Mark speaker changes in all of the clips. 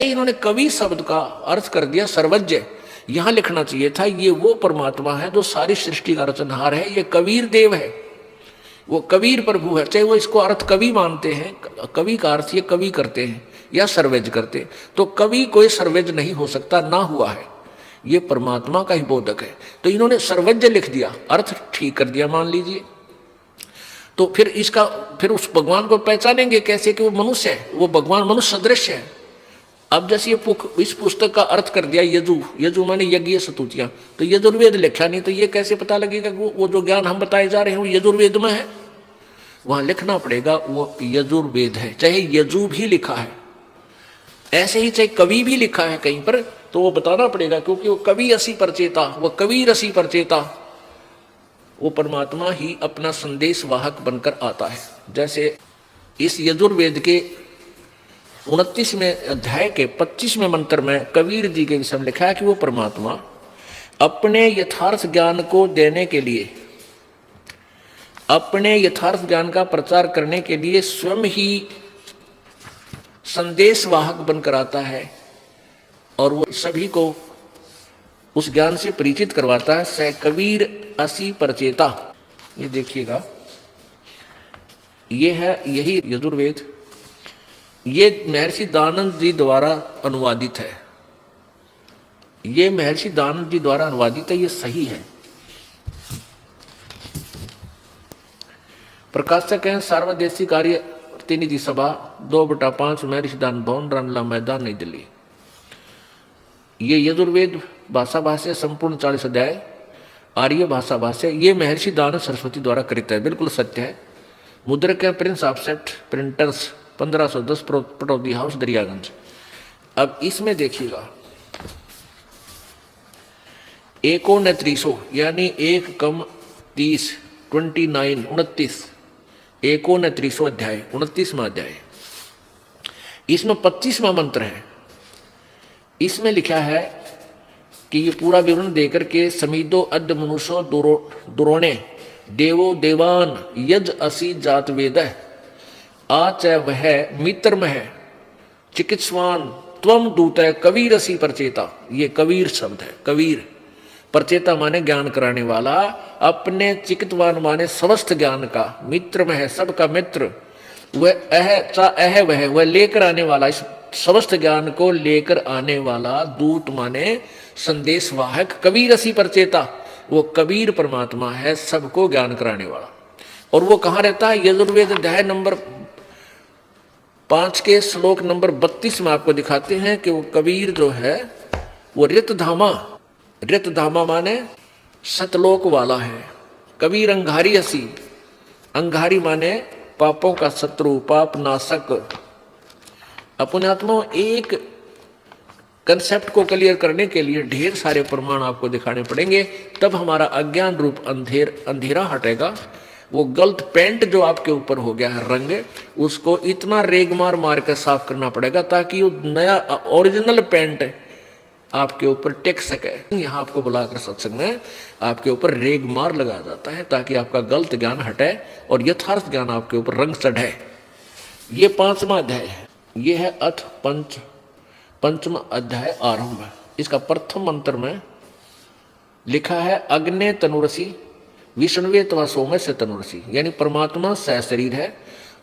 Speaker 1: इन्होंने कवि शब्द का अर्थ कर दिया सर्वज्ञ। यहां लिखना चाहिए था ये वो परमात्मा है जो सारी सृष्टि का रचनहार है, ये कबीर देव है, वो कबीर प्रभु है। चाहे वो इसको अर्थ कवि मानते हैं, कवि का अर्थ ये कवि करते हैं या सर्वज्ञ करते हैं, तो कवि कोई सर्वज्ञ नहीं हो सकता, ना हुआ है, ये परमात्मा का ही बोधक है। तो इन्होंने सर्वज्ञ लिख दिया, अर्थ ठीक कर दिया मान लीजिए। तो फिर उस भगवान को पहचानेंगे कैसे कि वो मनुष्य है, वो भगवान मनुष्य सदृश है। अब जैसे इस पुस्तक का अर्थ कर दिया यजु माने यज्ञ स्तुतियां, तो यजुर्वेद लिखा नहीं, तो ये कैसे पता लगेगा वो जो ज्ञान हम बताए जा रहे हैं वो यजुर्वेद में है? वहां लिखना पड़ेगा वो यजुर्वेद है, चाहे यजु भी लिखा है, ऐसे ही चाहे कवि भी लिखा है कहीं पर, तो वो बताना पड़ेगा, क्योंकि वो कवि रसी परचेता, वो कबीर रसी परचेता, वो परमात्मा ही अपना संदेश वाहक बनकर आता है। जैसे इस यजुर्वेद के 29वें अध्याय के 25वें मंत्र में कबीर जी के विषय में लिखा है कि वो परमात्मा अपने यथार्थ ज्ञान को देने के लिए, अपने यथार्थ ज्ञान का प्रचार करने के लिए स्वयं ही संदेश वाहक बनकर आता है और वो सभी को उस ज्ञान से परिचित करवाता है। स कबीर असी परचेता, ये देखिएगा, ये है यही यजुर्वेद, ये महर्षि दानंद जी द्वारा अनुवादित है, ये महर्षि दानंद जी द्वारा अनुवादित है, ये सही है। प्रकाशक हैं सार्वदेशी कार्य प्रतिनिधि सभा 2/5 महर्षि दान भवन रामला मैदान नई दिल्ली। ये यजुर्वेद भाषा भाष्य संपूर्ण 40 अध्याय आर्य भाषा भाष्य, ये महर्षि दानंद सरस्वती द्वारा कृत है, बिल्कुल सत्य है। मुद्रक है Prince offset printers 1510 Pataudi house Daryaganj. अब इसमें देखिएगा 1:29 यानी 1 कम 30 29 29 1:29 अध्याय 29वां अध्याय, इसमें 25वां मंत्र है। इसमें लिखा है कि ये पूरा विवरण देकर के समीदो अद्य मनुष्यो दुरोणे देवो देवान यज असी जात वेद आच वह मित्र में है चिकित्सवान त्वम दूत कबीर असी परचेता। ये कबीर शब्द है, कबीर परचेता माने ज्ञान कराने वाला, अपने चिकित्वान माने समस्त ज्ञान का, मित्र में है सबका मित्र, वह लेकर आने वाला, इस समस्त ज्ञान को लेकर आने वाला, दूत माने संदेश वाहक, कबीर असी परचेता, वो कबीर परमात्मा है सबको ज्ञान कराने वाला। और वो कहाँ रहता है? यजुर्वेद अध्याय नंबर 5 के श्लोक नंबर 32 में आपको दिखाते हैं कि वो कबीर जो है वो रितधामा माने सतलोक वाला है। कबीर अंगारी असी, अंगारी माने पापों का शत्रु, पाप नाशक। अपने आत्मा एक कंसेप्ट को क्लियर करने के लिए ढेर सारे प्रमाण आपको दिखाने पड़ेंगे, तब हमारा अज्ञान रूप अंधेरा हटेगा। वो गलत पेंट जो आपके ऊपर हो गया है रंग, उसको इतना रेग मार कर साफ करना पड़ेगा ताकि वो नया ओरिजिनल पेंट आपके ऊपर टेक सके। यहाँ आपको बुलाकर सत्संग में आपके ऊपर रेग मार लगाया जाता है ताकि आपका गलत ज्ञान हटे और यथार्थ ज्ञान आपके ऊपर रंग चढ़े। ये 5वां अध्याय है, ये है अथ पंचम अध्याय आरंभ। इसका प्रथम मंत्र में लिखा है अग्ने तनुरसी विष्णुवे तवा सोमे से तनुरसी, यानी परमात्मा सहशरीर है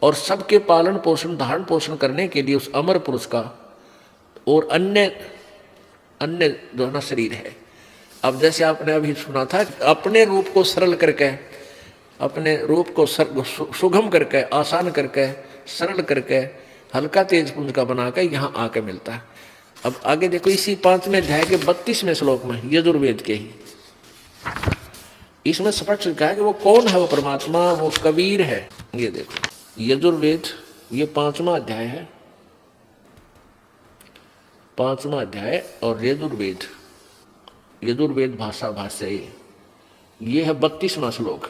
Speaker 1: और सबके पालन पोषण धारण पोषण करने के लिए उस अमर पुरुष का और अन्य दोनों शरीर है। अब जैसे आपने अभी सुना था, अपने रूप को सरल करके, अपने रूप को सुगम करके, आसान करके, सरल करके, हल्का तेज पुंज का बनाकर यहाँ आके मिलता है। अब आगे देखो इसी 5वें अध्याय के 32वें श्लोक में यजुर्वेद के ही, इसमें स्पष्ट लिखा है कि वो कौन है, वो परमात्मा, वो कबीर है। ये देखो यजुर्वेद, ये 5वां अध्याय है, 5वां अध्याय, और यजुर्वेद भाषा भाष्य ये है 32वां श्लोक।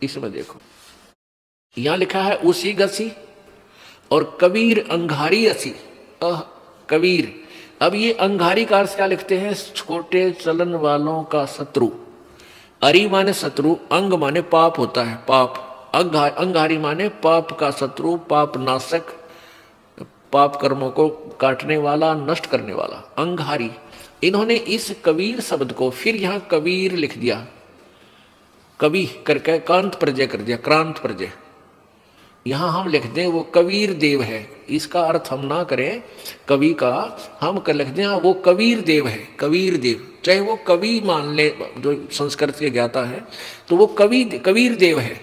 Speaker 1: इसमें देखो यहां लिखा है उसी गसी और कबीर अंगारी असी कबीर। अब ये अंगारी का अर्थ क्या लिखते हैं? छोटे चलन वालों का शत्रु। अरि माने शत्रु, अंग माने पाप होता है, पाप। अंगारी माने पाप का शत्रु, पाप नाशक, पाप कर्मों को काटने वाला, नष्ट करने वाला, अंगारी। इन्होंने इस कबीर शब्द को फिर यहां कबीर लिख दिया, कवि करके कांत प्रजय कर दिया, क्रांत प्रजय। यहां हम लिख दें वो कबीर देव है, इसका अर्थ हम ना करें कवि का, हम कर लिख दें वो कबीर देव है, कबीर देव। चाहे वो कवि मान ले, जो संस्कृत के ज्ञाता है, तो वो कबीर देव है,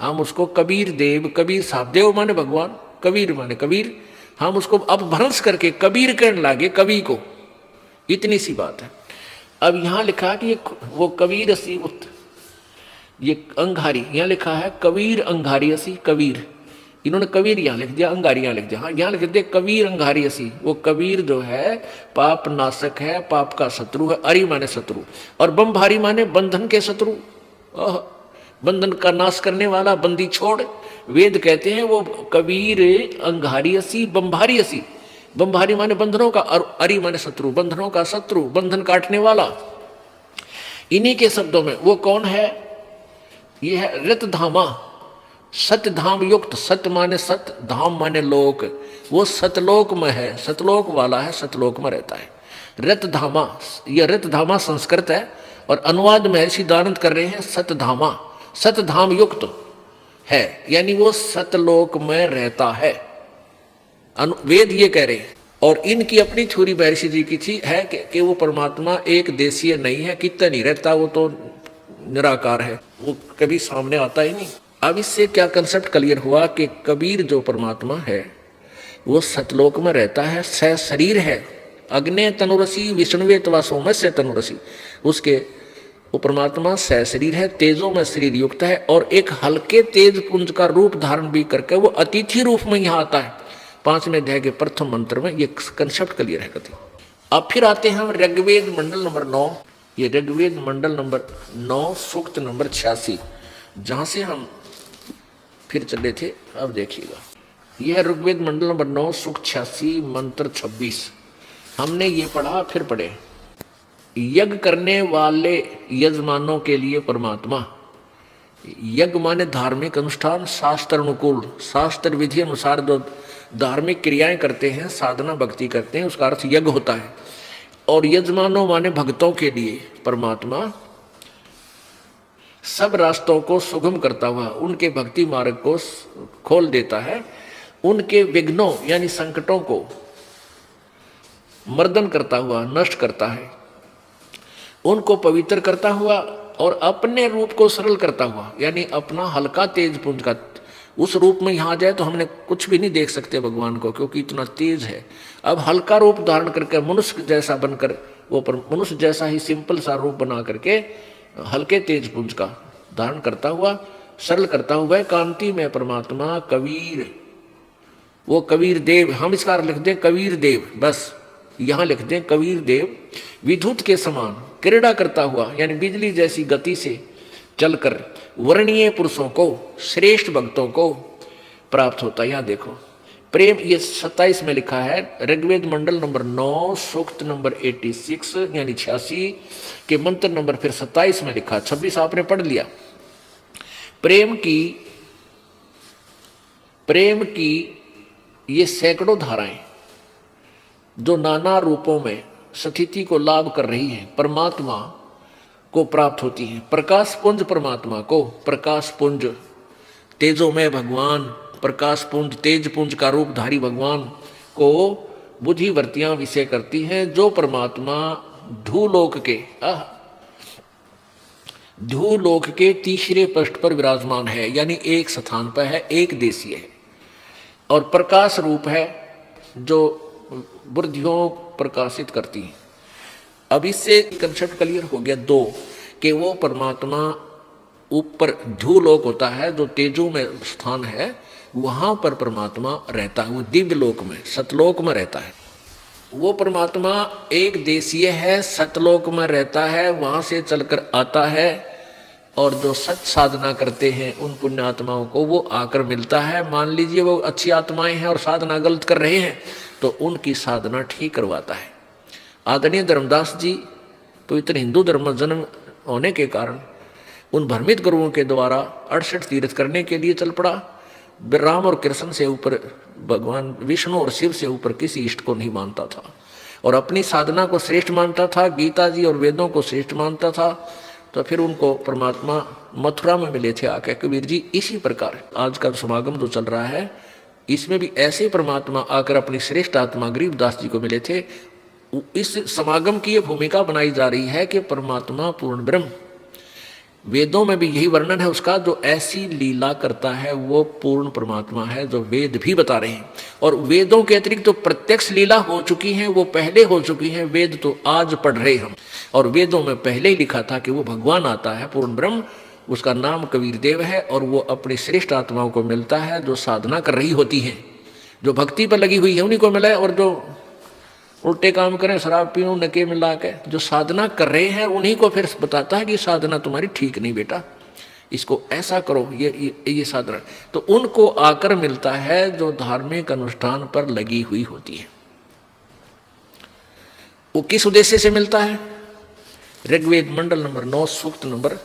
Speaker 1: हम उसको कबीर देव, कबीर साहब, देव माने भगवान, कबीर माने कबीर, हम उसको अब भ्रंश करके कबीर कहने लागे कवि को, इतनी सी बात है। अब यहां लिखा कि वो कबीर असी उत, ये अंगारी, यहां लिखा है कबीर अंगारी असी, कबीर, इन्होंने कबीर यहां लिख दिया, अंगारी यहां लिख दिया। हाँ, यहां लिख दिया कबीर अंगारी असी। वो कबीर जो है पाप नाशक है, पाप का शत्रु है, अरि माने शत्रु, और बमभारी माने बंधन के शत्रु, बंधन का नाश करने वाला, बंदी छोड़। वेद कहते हैं वो कबीर अंगारी असी, बमभारी असी, बमभारी माने बंधनों का, और अरि माने शत्रु, बंधनों का शत्रु, बंधन काटने वाला। इन्हीं के शब्दों में वो कौन है, ये है रतधामा, सत्य धाम युक्त, सत्य माने सत्य, धाम माने लोक, वो सतलोक में है, सतलोक वाला है, सतलोक में रहता है। रतधामा, यह रतधामा संस्कृत है, और अनुवाद में सिद्धांत कर रहे हैं सतधामा, सतधाम युक्त है, यानी वो सतलोक में रहता है, वेद ये कह रहे हैं। और इनकी अपनी थ्योरी महर्षि जी की थी है कि वो परमात्मा एक देशीय नहीं है, कितना नहीं रहता, वो तो निराकार है, वो कभी सामने आता ही नहीं। अब इससे क्या कंसेप्ट क्लियर हुआ कि कबीर जो परमात्मा है वो सतलोक में रहता है, स शरीर है, अग्ने तनुरसी विष्णुवे तवा सोमस्य तनुरसी, उसके वो परमात्मा स शरीर है, तेजों में शरीर युक्त है, और एक हल्के तेज पुंज का रूप धारण भी करके वो अतिथि रूप में यहाँ आता है। 5वें अध्याय के प्रथम मंत्र में ये कंसेप्ट क्लियर है कथी। अब फिर आते हैं हम ऋग्वेद मंडल नंबर 9, ये ऋग्वेद मंडल नंबर 9 सूक्त नंबर 86, जहां से हम फिर चले थे, अब देखिएगा। यह ऋग्वेद मंडल नंबर 9 सूक्त 86 मंत्र 26 हमने ये पढ़ा, फिर पढ़े। यज्ञ करने वाले यजमानों के लिए परमात्मा, यज्ञ माने धार्मिक अनुष्ठान, शास्त्र अनुकूल, शास्त्र विधि अनुसार जो धार्मिक क्रियाएं करते हैं, साधना भक्ति करते हैं, उसका अर्थ यज्ञ होता है। और यजमानों माने भक्तों के लिए परमात्मा सब रास्तों को सुगम करता हुआ उनके भक्ति मार्ग को खोल देता है, उनके विघ्नों यानी संकटों को मर्दन करता हुआ नष्ट करता है, उनको पवित्र करता हुआ और अपने रूप को सरल करता हुआ, यानी अपना हल्का तेज पुंज का उस रूप में यहाँ आ जाए तो हमने कुछ भी नहीं देख सकते भगवान को, क्योंकि इतना तेज है। अब हल्का रूप धारण करके मनुष्य जैसा बनकर, वो मनुष्य जैसा ही सिंपल सा रूप बना करके हल्के तेज पुंज का धारण करता हुआ, सरल करता हुआ कांति में परमात्मा कबीर, वो कबीर देव, हम इसका लिख दें कबीर देव, बस यहाँ लिख दें कबीर देव, विद्युत के समान क्रीड़ा करता हुआ, यानी बिजली जैसी गति से चलकर वर्णीय पुरुषों को, श्रेष्ठ भक्तों को प्राप्त होता है। यहाँ देखो प्रेम, ये 27 में लिखा है, ऋग्वेद मंडल नंबर 9 सूक्त नंबर 86 यानी 86 के मंत्र नंबर फिर 27 में लिखा, 26 आपने पढ़ लिया। प्रेम की ये सैकड़ों धाराएं जो नाना रूपों में स्थिति को लाभ कर रही है, परमात्मा को प्राप्त होती है। प्रकाश पुंज परमात्मा को, प्रकाश पुंज तेजोमय भगवान, प्रकाश पुंज तेज पुंज का रूपधारी भगवान को बुद्धिवर्तियां विषय करती हैं, जो परमात्मा धूलोक के तीसरे पृष्ठ पर विराजमान है, यानी एक स्थान पर है, एक देशीय है, और प्रकाश रूप है जो बुद्धियों प्रकाशित करती है। अब इससे कंसेप्ट क्लियर हो गया 2 कि वो परमात्मा ऊपर ध्रुवलोक होता है जो तेजो में स्थान है, वहां पर परमात्मा रहता है, वो दिव्य लोक में सतलोक में रहता है। वो परमात्मा एक देशीय है, सतलोक में रहता है, वहां से चलकर आता है, और जो सच साधना करते हैं उन पुण्य आत्माओं को वो आकर मिलता है। मान लीजिए वो अच्छी आत्माएं हैं और साधना गलत कर रहे हैं तो उनकी साधना ठीक करवाता है। आदरणीय धर्मदास जी पवित्र हिंदू धर्म में जन्म होने के कारण उन भ्रमित गुरुओं के द्वारा 68 तीर्थ करने के लिए चल पड़ा। राम और कृष्ण से ऊपर, भगवान विष्णु और शिव से ऊपर किसी इष्ट को नहीं मानता था और अपनी साधना को श्रेष्ठ मानता था, गीता जी और वेदों को श्रेष्ठ मानता था। तो फिर उनको परमात्मा मथुरा में मिले थे आके कबीर जी। इसी प्रकार आज का समागम जो चल रहा है, इसमें भी ऐसे परमात्मा आकर अपनी श्रेष्ठ आत्मा गरीबदास जी को मिले थे। इस समागम की ये भूमिका बनाई जा रही है कि परमात्मा पूर्ण ब्रह्म, वेदों में भी यही वर्णन है उसका, जो ऐसी लीला करता है वो पूर्ण परमात्मा है, जो वेद भी बता रहे हैं। और वेदों के अतिरिक्त जो प्रत्यक्ष लीला हो चुकी है वो पहले हो चुकी है, वेद तो आज पढ़ रहे हम। और वेदों में पहले ही लिखा था कि वो भगवान आता है पूर्ण ब्रह्म, उसका नाम कबीर देव है, और वो अपनी श्रेष्ठ आत्माओं को मिलता है जो साधना कर रही होती है, जो भक्ति पर लगी हुई है उन्हीं को मिला है। और जो उल्टे काम करें, शराब पीऊं नके मिला के, जो साधना कर रहे हैं उन्हीं को फिर बताता है कि साधना तुम्हारी ठीक नहीं बेटा, इसको ऐसा करो, ये साधना। तो उनको आकर मिलता है जो धार्मिक अनुष्ठान पर लगी हुई होती है। वो किस उद्देश्य से मिलता है? ऋग्वेद मंडल नंबर 9 सूक्त नंबर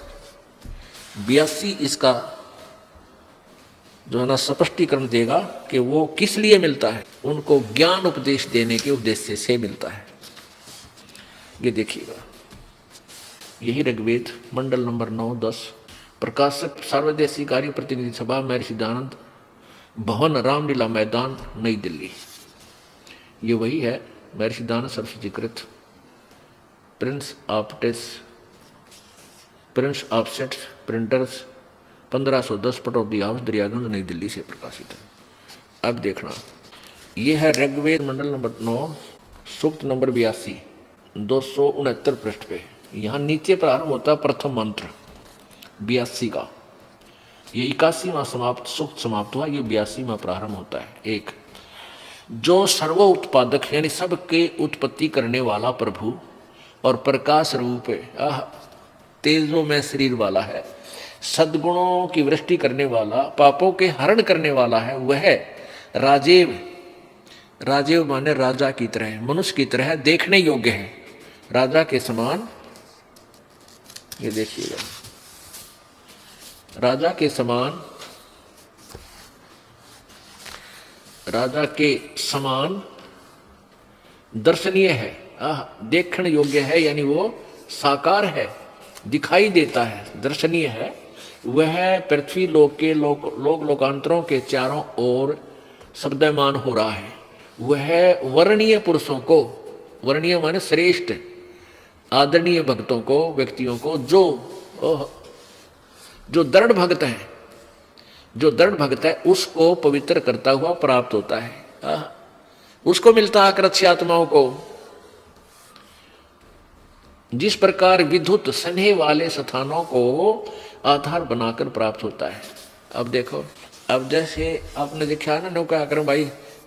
Speaker 1: 82 इसका जो है ना स्पष्टीकरण देगा कि वो किस लिए मिलता है। उनको ज्ञान उपदेश देने के उद्देश्य से मिलता है। ये देखिएगा, यही ऋग्वेद मंडल नंबर 9-10, प्रकाशक सर्वदेशी कार्य प्रतिनिधि सभा, महर्षि दयानंद भवन, रामलीला मैदान, नई दिल्ली। ये वही है, महर्षि दयानंद सरस्वती कृत, Prince of sets printers, 1510, Pataudi house, Daryaganj, नई दिल्ली से प्रकाशित है। अब देखना, ये है ऋग्वेद मंडल नंबर 9 सूक्त नंबर 82, 269 पृष्ठ पे। यहाँ नीचे प्रारंभ होता है प्रथम मंत्र 82 का। ये 81वां समाप्त सूक्त समाप्त हुआ, ये 82वां प्रारंभ होता है। एक, जो सर्व उत्पादक यानी सबके उत्पत्ति करने वाला प्रभु और प्रकाश रूप तेजों में शरीर वाला है, सद्गुणों की वृष्टि करने वाला, पापों के हरण करने वाला है, वह राजेव, राजेव माने राजा की तरह, मनुष्य की तरह देखने योग्य है, राजा के समान। ये देखिएगा, राजा के समान, राजा के समान दर्शनीय है, देखने योग्य है, यानी वो साकार है, दिखाई देता है, दर्शनीय है। वह पृथ्वी लोक के लोकांतरों के चारों ओर शब्दमान हो रहा है। वह वर्णीय पुरुषों को, वर्णीय माने श्रेष्ठ आदरणीय भक्तों को, व्यक्तियों को, जो दृढ़ भक्त है, जो दृढ़ भक्त है उसको पवित्र करता हुआ प्राप्त होता है। उसको मिलता है आकृष्य आत्माओं को। जिस प्रकार विद्युत स्नेह वाले स्थानों को आधार बनाकर प्राप्त होता है। अब देखो, अब जैसे आपने देखा ना, नौका कर भाई,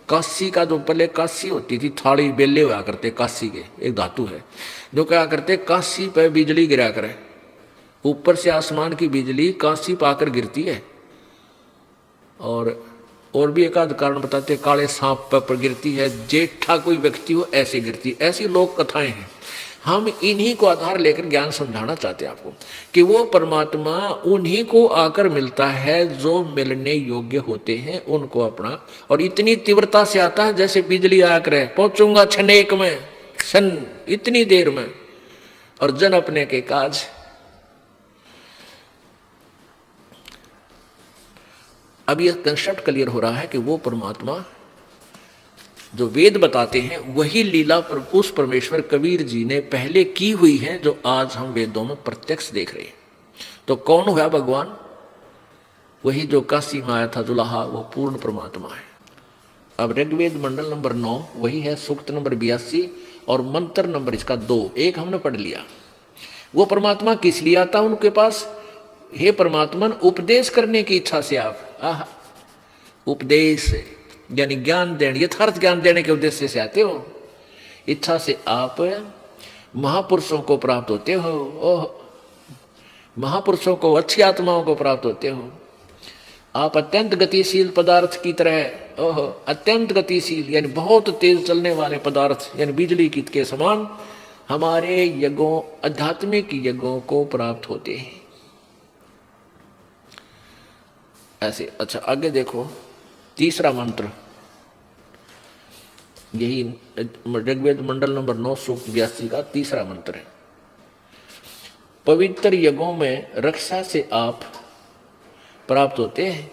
Speaker 1: काशी का जो पहले काशी होती थी, थाली बेले हुआ करते, काशी के एक धातु है, जो क्या करते, काशी पे बिजली गिरा करे, ऊपर से आसमान की बिजली काशी पाकर गिरती है। और भी एक आध कारण बताते, काले सांप पर गिरती है, जेठा कोई व्यक्ति हो ऐसे गिरती, ऐसी लोक कथाएं हैं। हम इन्हीं को आधार लेकर ज्ञान समझाना चाहते हैं आपको कि वो परमात्मा उन्हीं को आकर मिलता है जो मिलने योग्य होते हैं, उनको अपना। और इतनी तीव्रता से आता है जैसे बिजली आकर पहुंचूंगा छनेक में, सन इतनी देर में, और जन अपने के काज। अब यह कंसेप्ट क्लियर हो रहा है कि वो परमात्मा जो वेद बताते हैं वही लीला पर उस परमेश्वर कबीर जी ने पहले की हुई है, जो आज हम वेदों में प्रत्यक्ष देख रहे हैं। तो कौन हुआ भगवान? वही जो काशी में आया था दुल्हा, वो पूर्ण परमात्मा है। अब ऋग्वेद मंडल नंबर 9 वही है, सूक्त नंबर 82 और मंत्र नंबर इसका 2, एक हमने पढ़ लिया। वो परमात्मा किस लिए आता उनके पास? हे परमात्मन, उपदेश करने की इच्छा से आप उपदेश यानी ज्ञान देने, यथार्थ ज्ञान देने के उद्देश्य से आते हो। इच्छा से आप महापुरुषों को प्राप्त होते हो, महापुरुषों को, अच्छी आत्माओं को प्राप्त होते हो। आप अत्यंत गतिशील पदार्थ की तरह, अत्यंत गतिशील यानी बहुत तेज चलने वाले पदार्थ यानी बिजली की के समान हमारे यज्ञों, आध्यात्मिक यज्ञों को प्राप्त होते हैं। ऐसे। अच्छा आगे देखो, तीसरा मंत्र, यही ऋग्वेद मंडल नंबर 9 सूक्त 82 का तीसरा मंत्र है। पवित्र यज्ञों में रक्षा से आप प्राप्त होते हैं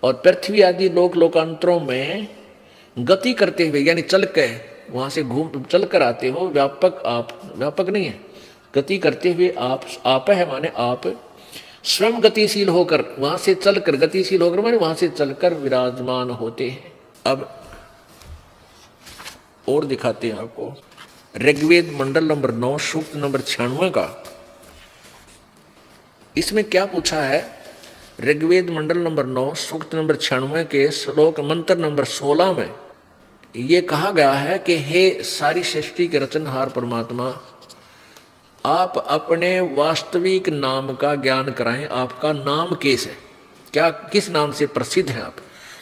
Speaker 1: और पृथ्वी आदि लोक लोकांतरों में गति करते हुए, यानी चल के वहां से घूम चल कर आते हो। व्यापक आप, व्यापक नहीं है, गति करते हुए आप है माने आप स्वयं गतिशील होकर, वहां से चलकर, गतिशील होकर माने वहां से चलकर विराजमान होते हैं। अब और दिखाते हैं आपको, ऋग्वेद मंडल नंबर 9 सूक्त नंबर 96 का। इसमें क्या पूछा है? ऋग्वेद मंडल नंबर 9 सूक्त नंबर 96 के श्लोक मंत्र नंबर 16 में ये कहा गया है कि हे सारी सृष्टि के रचनहार परमात्मा, आप अपने वास्तविक नाम का ज्ञान कराएं। आपका नाम कैसे है, क्या किस नाम से प्रसिद्ध है आप?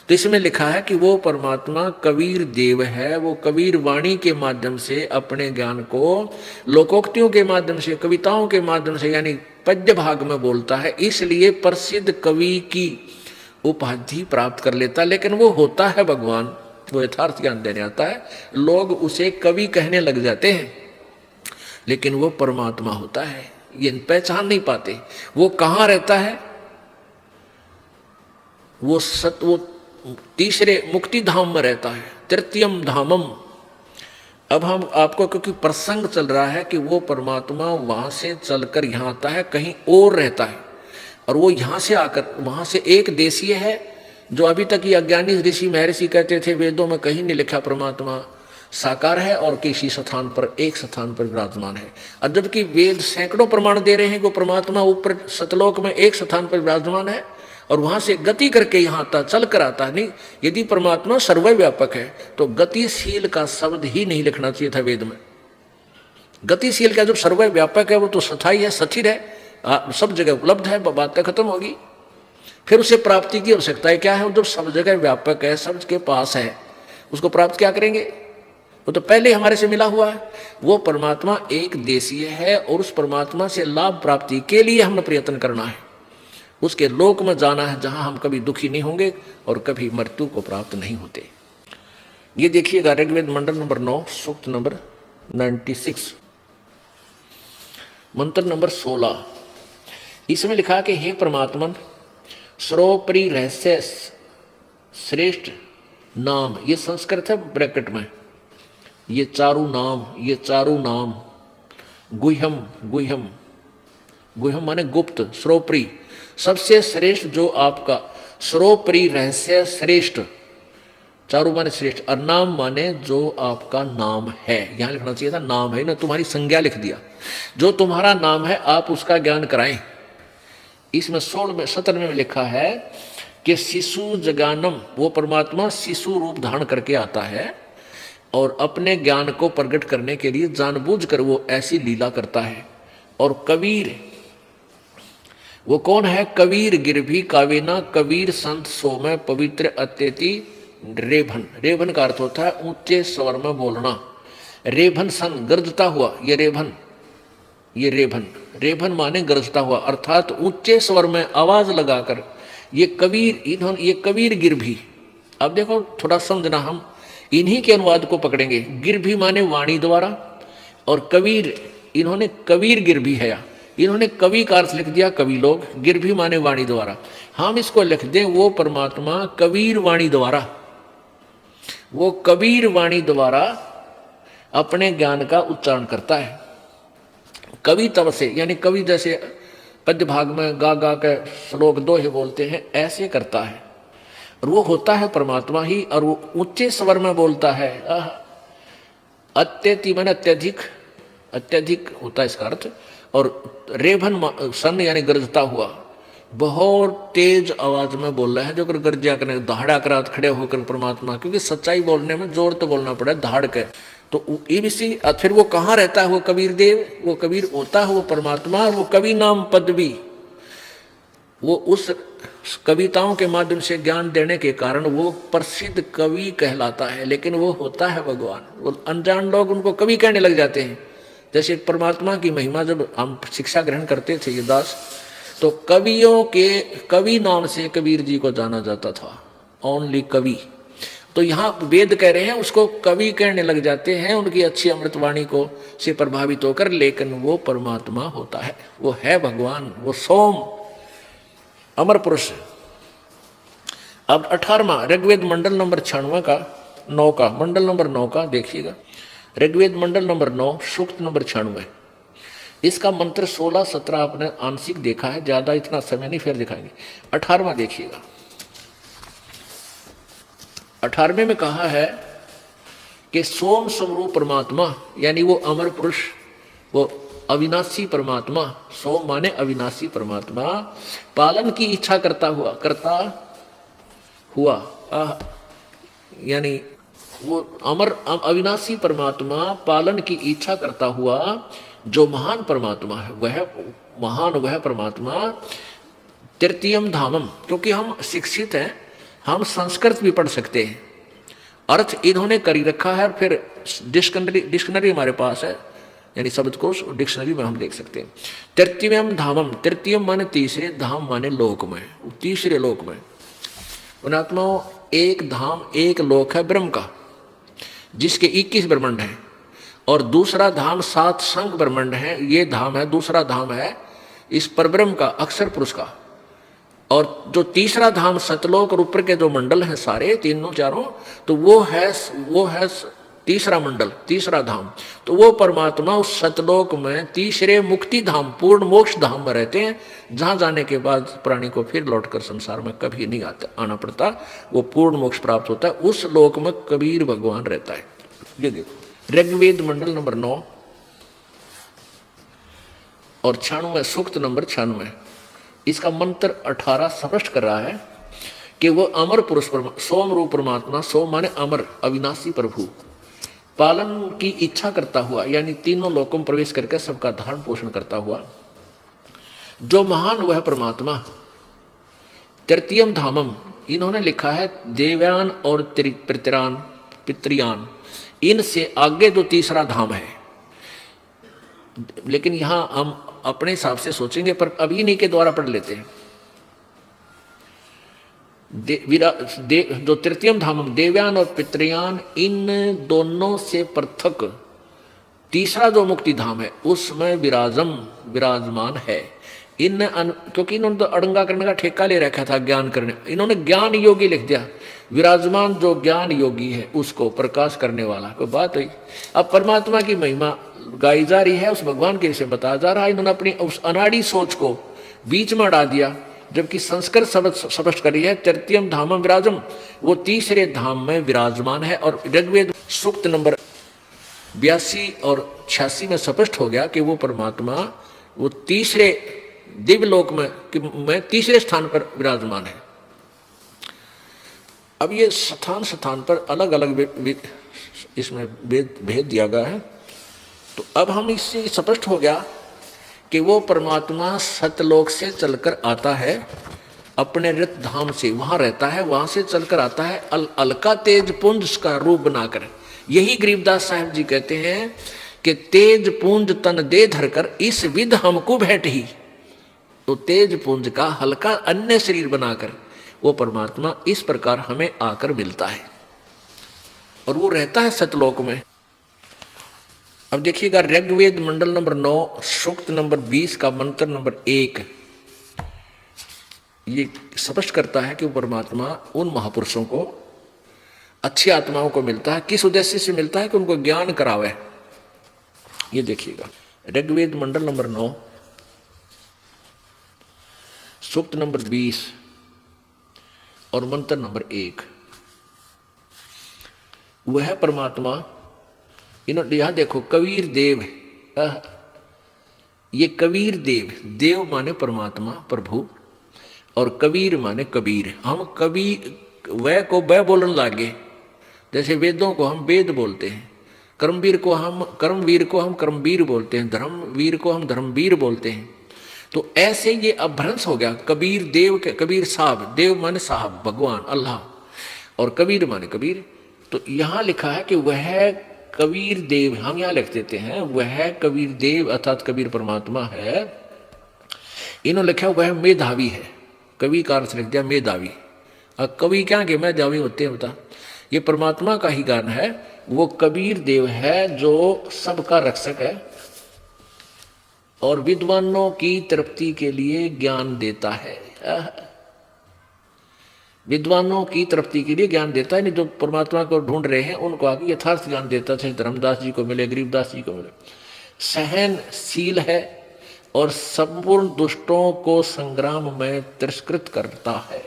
Speaker 1: तो इसमें लिखा है कि वो परमात्मा कबीर देव है। वो कबीर वाणी के माध्यम से अपने ज्ञान को लोकोक्तियों के माध्यम से, कविताओं के माध्यम से, यानी पद्य भाग में बोलता है, इसलिए प्रसिद्ध कवि की उपाधि प्राप्त कर लेता है। लेकिन वो होता है भगवान, वो यथार्थ ज्ञान देने आता है। लोग उसे कवि कहने लग जाते हैं, लेकिन वो परमात्मा होता है, ये पहचान नहीं पाते। वो कहाँ रहता है? वो तीसरे मुक्ति धाम में रहता है, तृतीयम धामम। अब हम आपको, क्योंकि प्रसंग चल रहा है कि वो परमात्मा वहां से चलकर यहाँ आता है, कहीं और रहता है, और वो यहाँ से आकर वहां से एक देशीय है, जो अभी तक ये अज्ञानी ऋषि महर्षि कहते थे वेदों में कहीं नहीं लिखा परमात्मा साकार है और किसी स्थान पर, एक स्थान पर विराजमान है। और जबकि वेद सैकड़ों प्रमाण दे रहे हैं कि परमात्मा ऊपर सतलोक में एक स्थान पर विराजमान है और वहां से गति करके यहाँ आता, चल कर आता है। नहीं, यदि परमात्मा सर्वव्यापक है तो गतिशील का शब्द ही नहीं लिखना चाहिए था वेद में। गतिशील का, जब सर्वव्यापक है वो तो स्थायी है, स्थिर है, सब जगह उपलब्ध है, बातें खत्म होगी। फिर उसे प्राप्ति की आवश्यकता है क्या है? जब सब जगह व्यापक है, सब के पास है, उसको प्राप्त क्या करेंगे? वो तो पहले हमारे से मिला हुआ है। वो परमात्मा एक देशीय है और उस परमात्मा से लाभ प्राप्ति के लिए हमें प्रयत्न करना है, उसके लोक में जाना है जहां हम कभी दुखी नहीं होंगे और कभी मृत्यु को प्राप्त नहीं होते। ये देखिएगा ऋग्वेद मंडल नंबर 9 सूक्त नंबर 96 मंत्र नंबर 16। इसमें लिखा कि हे परमात्मन, सर्वोपरि रहस्य श्रेष्ठ नाम, ये संस्कृत है ब्रैकेट में, ये चारु नाम, गुह्यम, गुह्यम, गुह्यम माने गुप्त, सर्वोपरि सबसे श्रेष्ठ जो आपका, सर्वोपरि रहस्य श्रेष्ठ, चारु माने श्रेष्ठ, और नाम माने जो आपका नाम है। यहां लिखना चाहिए था नाम है, ना तुम्हारी संज्ञा लिख दिया। जो तुम्हारा नाम है आप उसका ज्ञान कराएं। इसमें 17 में लिखा है कि शिशु जगानम, वो परमात्मा शिशु रूप धारण करके आता है और अपने ज्ञान को प्रकट करने के लिए जानबूझकर वो ऐसी लीला करता है। और कबीर, वो कौन है? कबीर गिरभी कावेना, कबीर संत सोमय पवित्र अत्यति रेभन। रेभन का अर्थ होता है ऊंचे स्वर में बोलना। रेभन सन, गरजता हुआ, ये रेभन, ये रेभन, रेभन माने गरजता हुआ, अर्थात ऊंचे स्वर में आवाज लगाकर ये कबीर, इन्होंने ये कबीर गिरभी। अब देखो थोड़ा समझना, हम इन्हीं के अनुवाद को पकड़ेंगे। गिरभी माने वाणी द्वारा, और कबीर, इन्होंने कबीर गिरभी है, इन्होंने कवि का अर्थ लिख दिया कवि लोग, गिरभी माने वाणी द्वारा। हम इसको लिख दें वो परमात्मा कबीर वाणी द्वारा, वो कबीर वाणी द्वारा अपने ज्ञान का उच्चारण करता है। कवि तब से, यानी कवि जैसे पद्य भाग में गा गा के श्लोक दोहे बोलते हैं, ऐसे करता है। और वो होता है परमात्मा ही, और वो ऊंचे स्वर में बोलता है। अत्यति माने अत्यधिक, अत्यधिक होता है इसका अर्थ। और रेभन सन यानी गरजता हुआ, बहुत तेज आवाज में बोल रहा है, जो गरजा करने दहाड़ा कर खड़े होकर परमात्मा, क्योंकि सच्चाई बोलने में जोर तो बोलना पड़ा, दहाड़ के। तो इसी फिर वो कहाँ रहता है? वो कबीर देव, वो कबीर होता है वो परमात्मा, और वो कवि नाम पदवी, वो उस कविताओं के माध्यम से ज्ञान देने के कारण वो प्रसिद्ध कवि कहलाता है। लेकिन वो होता है भगवान। वो अनजान लोग उनको कवि कहने लग जाते हैं। जैसे परमात्मा की महिमा जब हम शिक्षा ग्रहण करते थे ये दास, तो कवियों के कवि नाम से कबीर जी को जाना जाता था, ओनली कवि। तो यहाँ वेद कह रहे हैं उसको कवि कहने लग जाते हैं, उनकी अच्छी अमृतवाणी को से प्रभावित होकर, लेकिन वो परमात्मा होता है, वो है भगवान, वो सोम अमर पुरुष। अब 18वां ऋग्वेद मंडल नंबर 96 का 9 का मंडल नंबर 9 का देखिएगा, ऋग्वेद मंडल नंबर 9 सूक्त नंबर 96। इसका मंत्र 16-17 आपने आंशिक देखा है, ज्यादा इतना समय नहीं फिर दिखाएंगे। 18वां देखिएगा, 18वें में कहा है कि सोम स्वरूप परमात्मा, यानी वो अमर पुरुष, वो अविनाशी परमात्मा, सोम माने अविनाशी परमात्मा, पालन की इच्छा करता हुआ यानी वो अमर अविनाशी परमात्मा पालन की इच्छा करता हुआ जो महान परमात्मा है, वह महान वह परमात्मा तृतीयम धामम। क्योंकि हम शिक्षित हैं, हम संस्कृत भी पढ़ सकते हैं, अर्थ इन्होंने करी रखा है, फिर डिक्शनरी हमारे पास है, यानी शब्दकोश डिक्शनरी में हम देख सकते हैं। तृतीयम धामम, तृतीयम माने तीसरे, धाम माने लोक में, तीसरे लोक में। पुणात्माओं, एक धाम एक लोक है ब्रह्म का, जिसके 21 ब्रह्मांड हैं, और दूसरा धाम 7 संघ ब्रह्मांड है, ये धाम है, दूसरा धाम है इस परब्रह्म का, अक्षर पुरुष का। और जो तीसरा धाम सतलोक और ऊपर के जो मंडल हैं सारे तीनों चारों, तो वो है तीसरा मंडल, तीसरा धाम। तो वो परमात्मा उस सतलोक में तीसरे मुक्ति धाम, पूर्ण मोक्ष धाम में रहते हैं, जहां जाने के बाद प्राणी को फिर लौटकर संसार में कभी नहीं आना पड़ता, वो पूर्ण मोक्ष प्राप्त होता है। उस लोक में कबीर भगवान रहता है। ये देखो ऋग्वेद मंडल नंबर 9 और 96 सूक्त नंबर 96, इसका मंत्र 18 स्पष्ट कर रहा है कि वो अमर पुरुष सोम रूप परमात्मा, सोम माने अमर अविनाशी प्रभु, पालन की इच्छा करता हुआ, यानी तीनों लोकों में प्रवेश करके सबका धारण पोषण करता हुआ जो महान वह परमात्मा। तृतीयम धामम, इन्होंने लिखा है देवयान और पितृयान, इनसे आगे जो तीसरा धाम है, लेकिन यहां हम अपने हिसाब से सोचेंगे, पर अभी इन्हीं के द्वारा पढ़ लेते हैं। जो तृतीयम धामम देवयान और पितृयान, इन दोनों से पृथक तीसरा जो मुक्ति धाम है उसमें विराजमान है। क्योंकि इन्होंने तो अड़ंगा करने का ठेका ले रखा था, ज्ञान करने, इन्होंने ज्ञान योगी लिख दिया। विराजमान जो ज्ञान योगी है उसको प्रकाश करने वाला, कोई बात हुई। अब परमात्मा की महिमा गाई जा रही है, उस भगवान के विषय बताया जा रहा है। इन्होंने अपनी उस अनाड़ी सोच को बीच में अड़ा दिया, जबकि संस्कृत स्पष्ट करी है तृतीयम धामम विराजम, वो तीसरे धाम में विराजमान है। और ऋग्वेद सूक्त नंबर 82 और 86 में स्पष्ट हो गया कि वो परमात्मा वो तीसरे दिव्य लोक में तीसरे स्थान पर विराजमान है। अब ये स्थान पर अलग अलग इसमें भेद दिया गया है। तो अब हम इससे स्पष्ट हो गया कि वो परमात्मा सतलोक से चलकर आता है, अपने रत धाम से वहां रहता है, वहां से चलकर आता है अलका तेज पुंज का रूप बनाकर। यही गरीबदास साहब जी कहते हैं कि तेज पुंज तन दे धरकर इस विध हमको भेंट ही। तो तेज पुंज का हल्का अन्य शरीर बनाकर वो परमात्मा इस प्रकार हमें आकर मिलता है और वो रहता है सतलोक में। अब देखिएगा ऋग्वेद मंडल नंबर 9 सूक्त नंबर 20 का मंत्र नंबर 1, ये स्पष्ट करता है कि वो परमात्मा उन महापुरुषों को, अच्छी आत्माओं को मिलता है। किस उद्देश्य से मिलता है? कि उनको ज्ञान करावे। ये देखिएगा ऋग्वेद मंडल नंबर 9 सूक्त नंबर 20 और मंत्र नंबर 1। वह परमात्मा, इन्होंने यहां देखो कबीर देव, ये कबीर देव, देव माने परमात्मा प्रभु और कबीर माने कबीर। हम कबीर वह को वह बोलने लागे, जैसे वेदों को हम वेद बोलते हैं, कर्मवीर को हम कर्मवीर बोलते हैं, धर्मवीर को हम धर्मवीर बोलते हैं। तो ऐसे ये अभ्रंश हो गया। कबीर देव के कबीर साहब, देव माने साहब भगवान अल्लाह, और कबीर माने कबीर। तो यहां लिखा है कि वह कबीर देव, हम यहां लिख देते हैं वह कबीर देव अर्थात कबीर परमात्मा है इन्होंने लिखा वह मेधावी है, कवि का अर्थ लिख दिया मेधावी। अब कवि क्या के मेधावी होते हैं बता, ये परमात्मा का ही गान है। वो कबीर देव है जो सबका रक्षक है और विद्वानों की तृप्ति के लिए ज्ञान देता है। विद्वानों की तृप्ति के लिए ज्ञान देता है, नहीं जो परमात्मा को ढूंढ रहे हैं उनको आगे यथार्थ ज्ञान देता है। धर्मदास जी को मिले, गरीबदास जी को मिले। सहनशील है और संपूर्ण दुष्टों को संग्राम में तिरस्कृत करता है।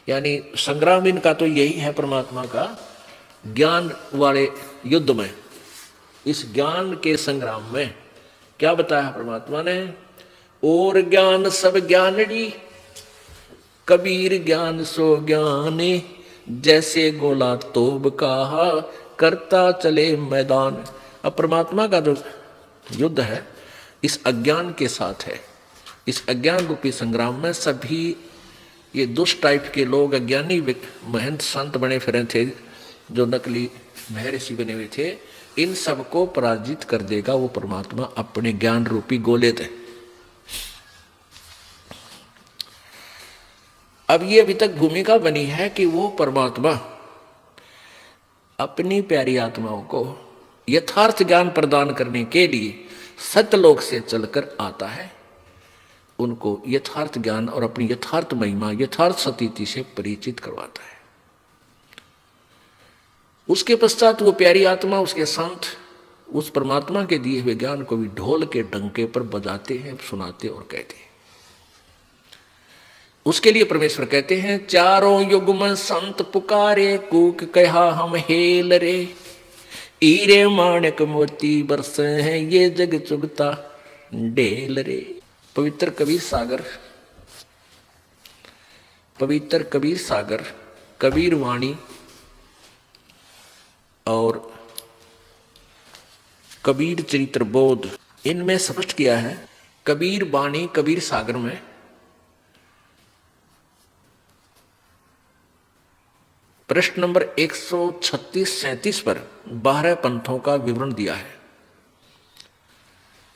Speaker 1: यानी संग्राम इनका तो यही है परमात्मा का, ज्ञान वाले युद्ध में, इस ज्ञान के संग्राम में क्या बताया परमात्मा ने, और ज्ञान सब ज्ञानड़ी कबीर ज्ञान सो ज्ञाने, जैसे गोला तोब कहा करता चले मैदान। अब परमात्मा का जो युद्ध है इस अज्ञान के साथ है। इस अज्ञान रूपी संग्राम में सभी ये दुष्ट टाइप के लोग, अज्ञानी महंत संत बने फिरे थे, जो नकली महर्षि बने हुए थे, इन सबको पराजित कर देगा वो परमात्मा अपने ज्ञान रूपी गोले थे। अब ये अभी तक भूमिका बनी है कि वो परमात्मा अपनी प्यारी आत्माओं को यथार्थ ज्ञान प्रदान करने के लिए सत्यलोक से चलकर आता है, उनको यथार्थ ज्ञान और अपनी यथार्थ महिमा, यथार्थ सतीति से परिचित करवाता है। उसके पश्चात वो प्यारी आत्मा, उसके संत उस परमात्मा के दिए हुए ज्ञान को भी ढोल के डंके पर बजाते हैं, सुनाते और कहते हैं। उसके लिए परमेश्वर कहते हैं, चारों युग में संत पुकारे, कूक कहा हम हेल रे, हीरे माणक मोती बरसे हैं, ये जग चुगता ढेल रे। पवित्र कबीर सागर, पवित्र कबीर सागर, कबीर वाणी और कबीर चरित्र बोध, इनमें स्पष्ट किया है। कबीर वाणी कबीर सागर में प्रश्न नंबर 136-37 पर 12 पंथों का विवरण दिया है।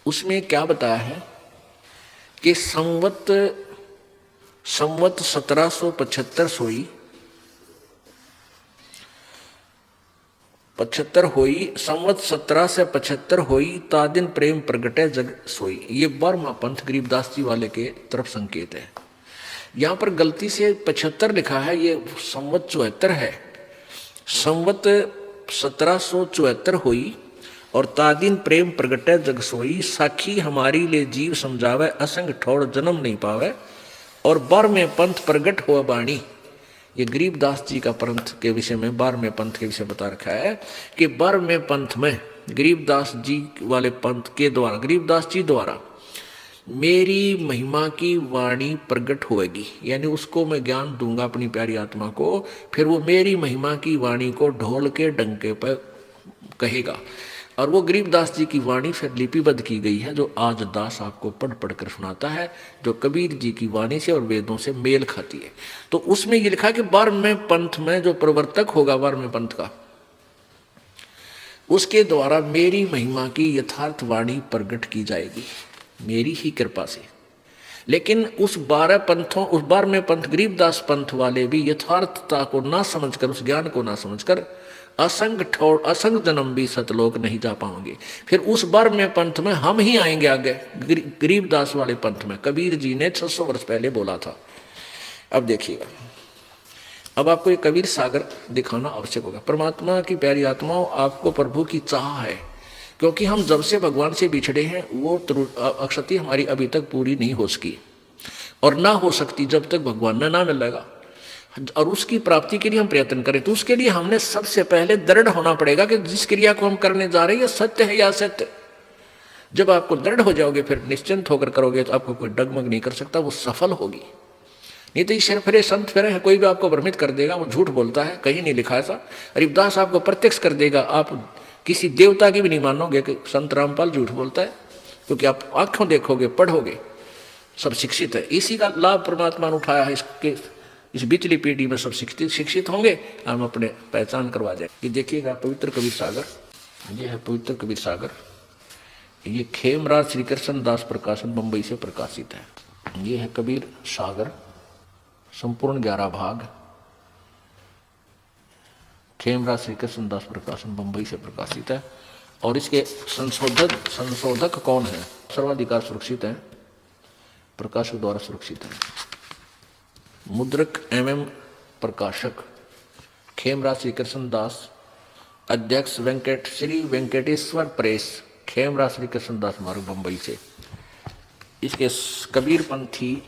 Speaker 1: उसमें क्या बताया है कि संवत 1775 सोई 75 होई, संवत 17 से 75 होई, तादिन प्रेम प्रगटे जग सोई। ये 12वां पंथ गरीबदास जी वाले के तरफ संकेत है। यहां पर गलती से 75 लिखा है, ये संवत 74 है। संवत 1774 हुई और तादिन प्रेम प्रगटे जग सोई, साखी हमारी ले जीव समझावे, असंग ठोड़ जन्म नहीं पावे, और 12वें पंथ प्रगट हुआ बाणी। ये गरीबदास जी का पंथ के विषय में, 12वें पंथ के विषय बता रखा है कि 12वें पंथ में गरीबदास जी वाले पंथ के द्वारा, गरीबदास जी द्वारा मेरी महिमा की वाणी प्रकट होएगी। यानी उसको मैं ज्ञान दूंगा अपनी प्यारी आत्मा को, फिर वो मेरी महिमा की वाणी को ढोल के डंके पर कहेगा। और वो गरीबदास जी की वाणी फिर लिपिबद्ध की गई है, जो आज दास आपको पढ़ पढ़ कर सुनाता है, जो कबीर जी की वाणी से और वेदों से मेल खाती है। तो उसमें ये लिखा कि 12वें पंथ में जो प्रवर्तक होगा 12वें पंथ का, उसके द्वारा मेरी महिमा की यथार्थ वाणी प्रकट की जाएगी मेरी ही कृपा से। लेकिन उस 12 पंथों, उस 12वें पंथ गरीबदास पंथ वाले भी यथार्थता को ना समझकर, उस ज्ञान को ना समझकर असंग ठोड़, असंग जन्म भी सतलोक नहीं जा पाओगे। फिर उस 12वें पंथ में हम ही आएंगे आगे, गरीबदास वाले पंथ में। कबीर जी ने 600 वर्ष पहले बोला था। अब देखिएगा, अब आपको ये कबीर सागर दिखाना आवश्यक होगा। परमात्मा की प्यारी आत्माओं, आपको प्रभु की चाह है, क्योंकि हम जब से भगवान से बिछड़े हैं वो अक्षति हमारी अभी तक पूरी नहीं हो सकी और ना हो सकती जब तक भगवान ना मिलेगा। और उसकी प्राप्ति के लिए हम प्रयत्न करें, तो उसके लिए हमने सबसे पहले दृढ़ होना पड़ेगा कि जिस क्रिया को हम करने जा रहे हैं सत्य है या असत्य। जब आपको दृढ़ हो जाओगे, फिर निश्चिंत होकर करोगे, तो आपको कोई डगमग नहीं कर सकता, वो सफल होगी। नहीं तो ये फिरे संत फिरे हैं, कोई भी आपको भ्रमित कर देगा, वो झूठ बोलता है, कहीं नहीं लिखा ऐसा। गरीबदास आपको प्रत्यक्ष कर देगा, आप किसी देवता की भी नहीं मानोगे कि संत रामपाल झूठ बोलता है, क्योंकि आप आंखों देखोगे, पढ़ोगे, सब शिक्षित है। इसी का लाभ परमात्मा ने उठाया है। इसके इस बिचली पीढ़ी में सब शिक्षित होंगे, हम अपने पहचान करवा जाए। ये देखिएगा पवित्र कबीर सागर, ये है पवित्र कबीर सागर। ये खेमराज श्री कृष्ण दास प्रकाशन बंबई से प्रकाशित है। ये है कबीर सागर, संपूर्ण 11 भाग, खेमराज श्री कृष्णदास प्रकाशन बंबई से प्रकाशित है। और इसके संशोधक कौन है? सर्वाधिकार सुरक्षित है, प्रकाशक द्वारा सुरक्षित है। मुद्रक एवं प्रकाशक खेमराज श्री कृष्णदास, अध्यक्ष श्री वेंकटेश्वर प्रेस, खेमराज श्री कृष्णदास मार्ग बंबई से। इसके कबीर पंथी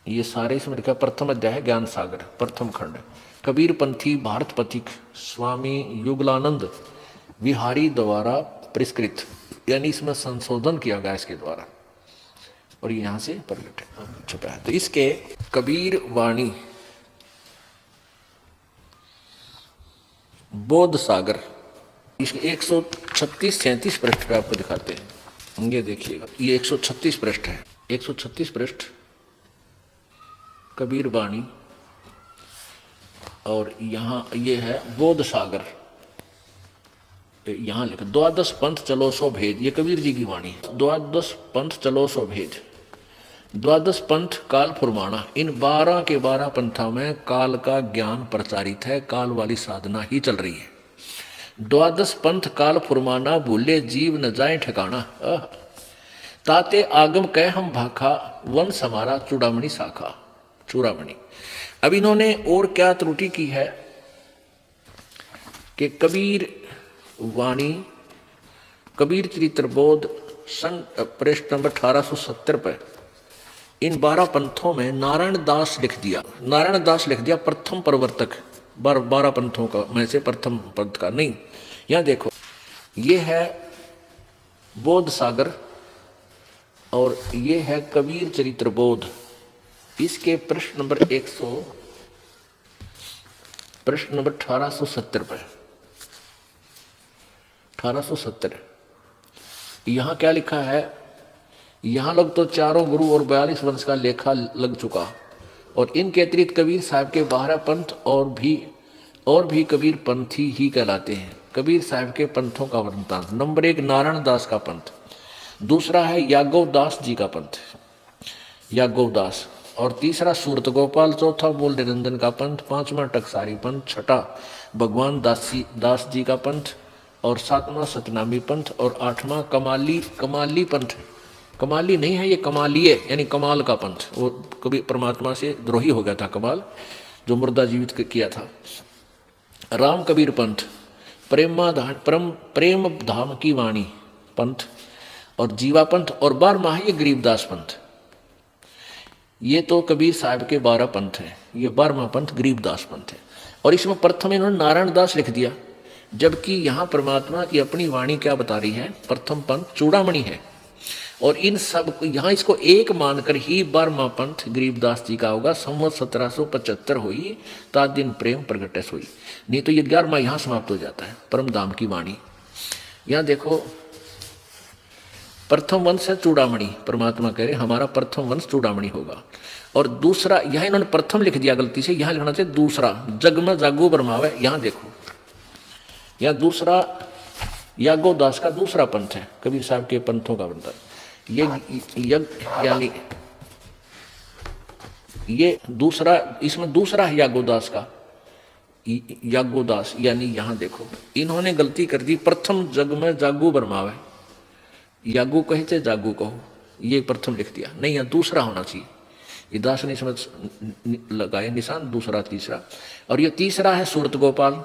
Speaker 1: ये सारे इसमें लिखा। प्रथम अध्याय है ज्ञान सागर, प्रथम खंड। कबीर पंथी भारत पथिक स्वामी युगलानंद विहारी द्वारा परिष्कृत, यानी इसमें संशोधन किया गया इसके द्वारा, और यहां से प्रकट छुपा है। तो इसके कबीर वाणी बोध सागर, इसके 136-37 पृष्ठ पे आपको दिखाते हैं। ये देखिएगा, ये 136 पृष्ठ है, 136 पृष्ठ कबीर वाणी। और यहाँ ये है बोध सागर, यहाँ लिखा द्वादश पंथ चलो सो भेद, ये कबीर जी की वाणी है। द्वादश पंथ चलो सो भेद, द्वादश पंथ काल फुरमाना, इन 12 के 12 पंथों में काल का ज्ञान प्रचारित है, काल वाली साधना ही चल रही है। द्वादश पंथ काल फुरमाना, भूले जीव न जाए ठिकाना, ताते आगम कह हम भाखा, वंश हमारा चूड़ामणि शाखा, चूड़ामणि। अब इन्होंने और क्या त्रुटि की है कि कबीर वाणी, कबीर चरित्र बोध सन पृष्ठ नंबर 1870 पर इन 12 पंथों में नारायण दास लिख दिया, नारायण दास लिख दिया प्रथम प्रवर्तक, 12 पंथों का में से प्रथम पंथ का नहीं। यहां देखो, ये है बोध सागर और ये है कबीर चरित्र बोध। इसके प्रश्न नंबर 1870 पर 1870 यहां क्या लिखा है? यहां लग तो चारों गुरु और 42 वंश का लेखा लग चुका, और इनके अतिरिक्त कबीर साहब के 12 पंथ और भी कबीर पंथी ही कहलाते हैं। कबीर साहब के पंथों का वृत्तांत, नंबर 1 नारायण दास का पंथ, दूसरा है यागव दास जी का पंथ, यागव दास, और तीसरा सूरत गोपाल, चौथा मूल निरंजन का पंथ, पांचवा टकसारी पंथ, छठा भगवान दास जी का पंथ, और सातवां सतनामी पंथ, और आठवां कमाली पंथ। कमाली नहीं है ये, कमालिये यानी कमाल का पंथ। वो कभी परमात्मा से द्रोही हो गया था कमाल, जो मुर्दा जीवित किया था। राम कबीर पंथ, प्रेम धाम की वाणी पंथ, और जीवा पंथ, और 12वां है ये गरीबदास पंथ। ये तो कबीर साहब के 12 पंथ हैं, ये 12वां पंथ गरीबदास पंथ है। और इसमें प्रथम इन्होंने नारायण दास लिख दिया, जबकि यहाँ परमात्मा की अपनी वाणी क्या बता रही है? प्रथम पंथ चूड़ामणि है। और इन सब यहाँ इसको एक मानकर ही 12वां पंथ गरीबदास जी का होगा। संवत 1775 हुई, तात दिन प्रेम प्रगटस हुई, नहीं तो ये 11वां यहाँ समाप्त हो जाता है। परम धाम की वाणी, यहाँ देखो प्रथम वंश है चूड़ामणि, परमात्मा कह रहे हमारा प्रथम वंश चूड़ामणि होगा। और दूसरा, यहाँ इन्होंने प्रथम लिख दिया गलती से, यहाँ लिखना चाहिए दूसरा, जग में जागो बरमावे। यहाँ देखो, यहाँ दूसरा यागो दास का दूसरा पंथ है, कबीर साहब के पंथों का बनता है। ये यानी ये दूसरा, इसमें दूसरा है यागोदास का, यागोदास, यानी यहाँ देखो इन्होंने गलती कर दी, प्रथम जग में जागू बरमावे, यागू कहे थे जागू कहो, ये प्रथम लिख दिया, नहीं यहाँ दूसरा होना चाहिए। ये दास ने इसमें लगाया निशान, दूसरा तीसरा। और ये तीसरा है सूरत गोपाल,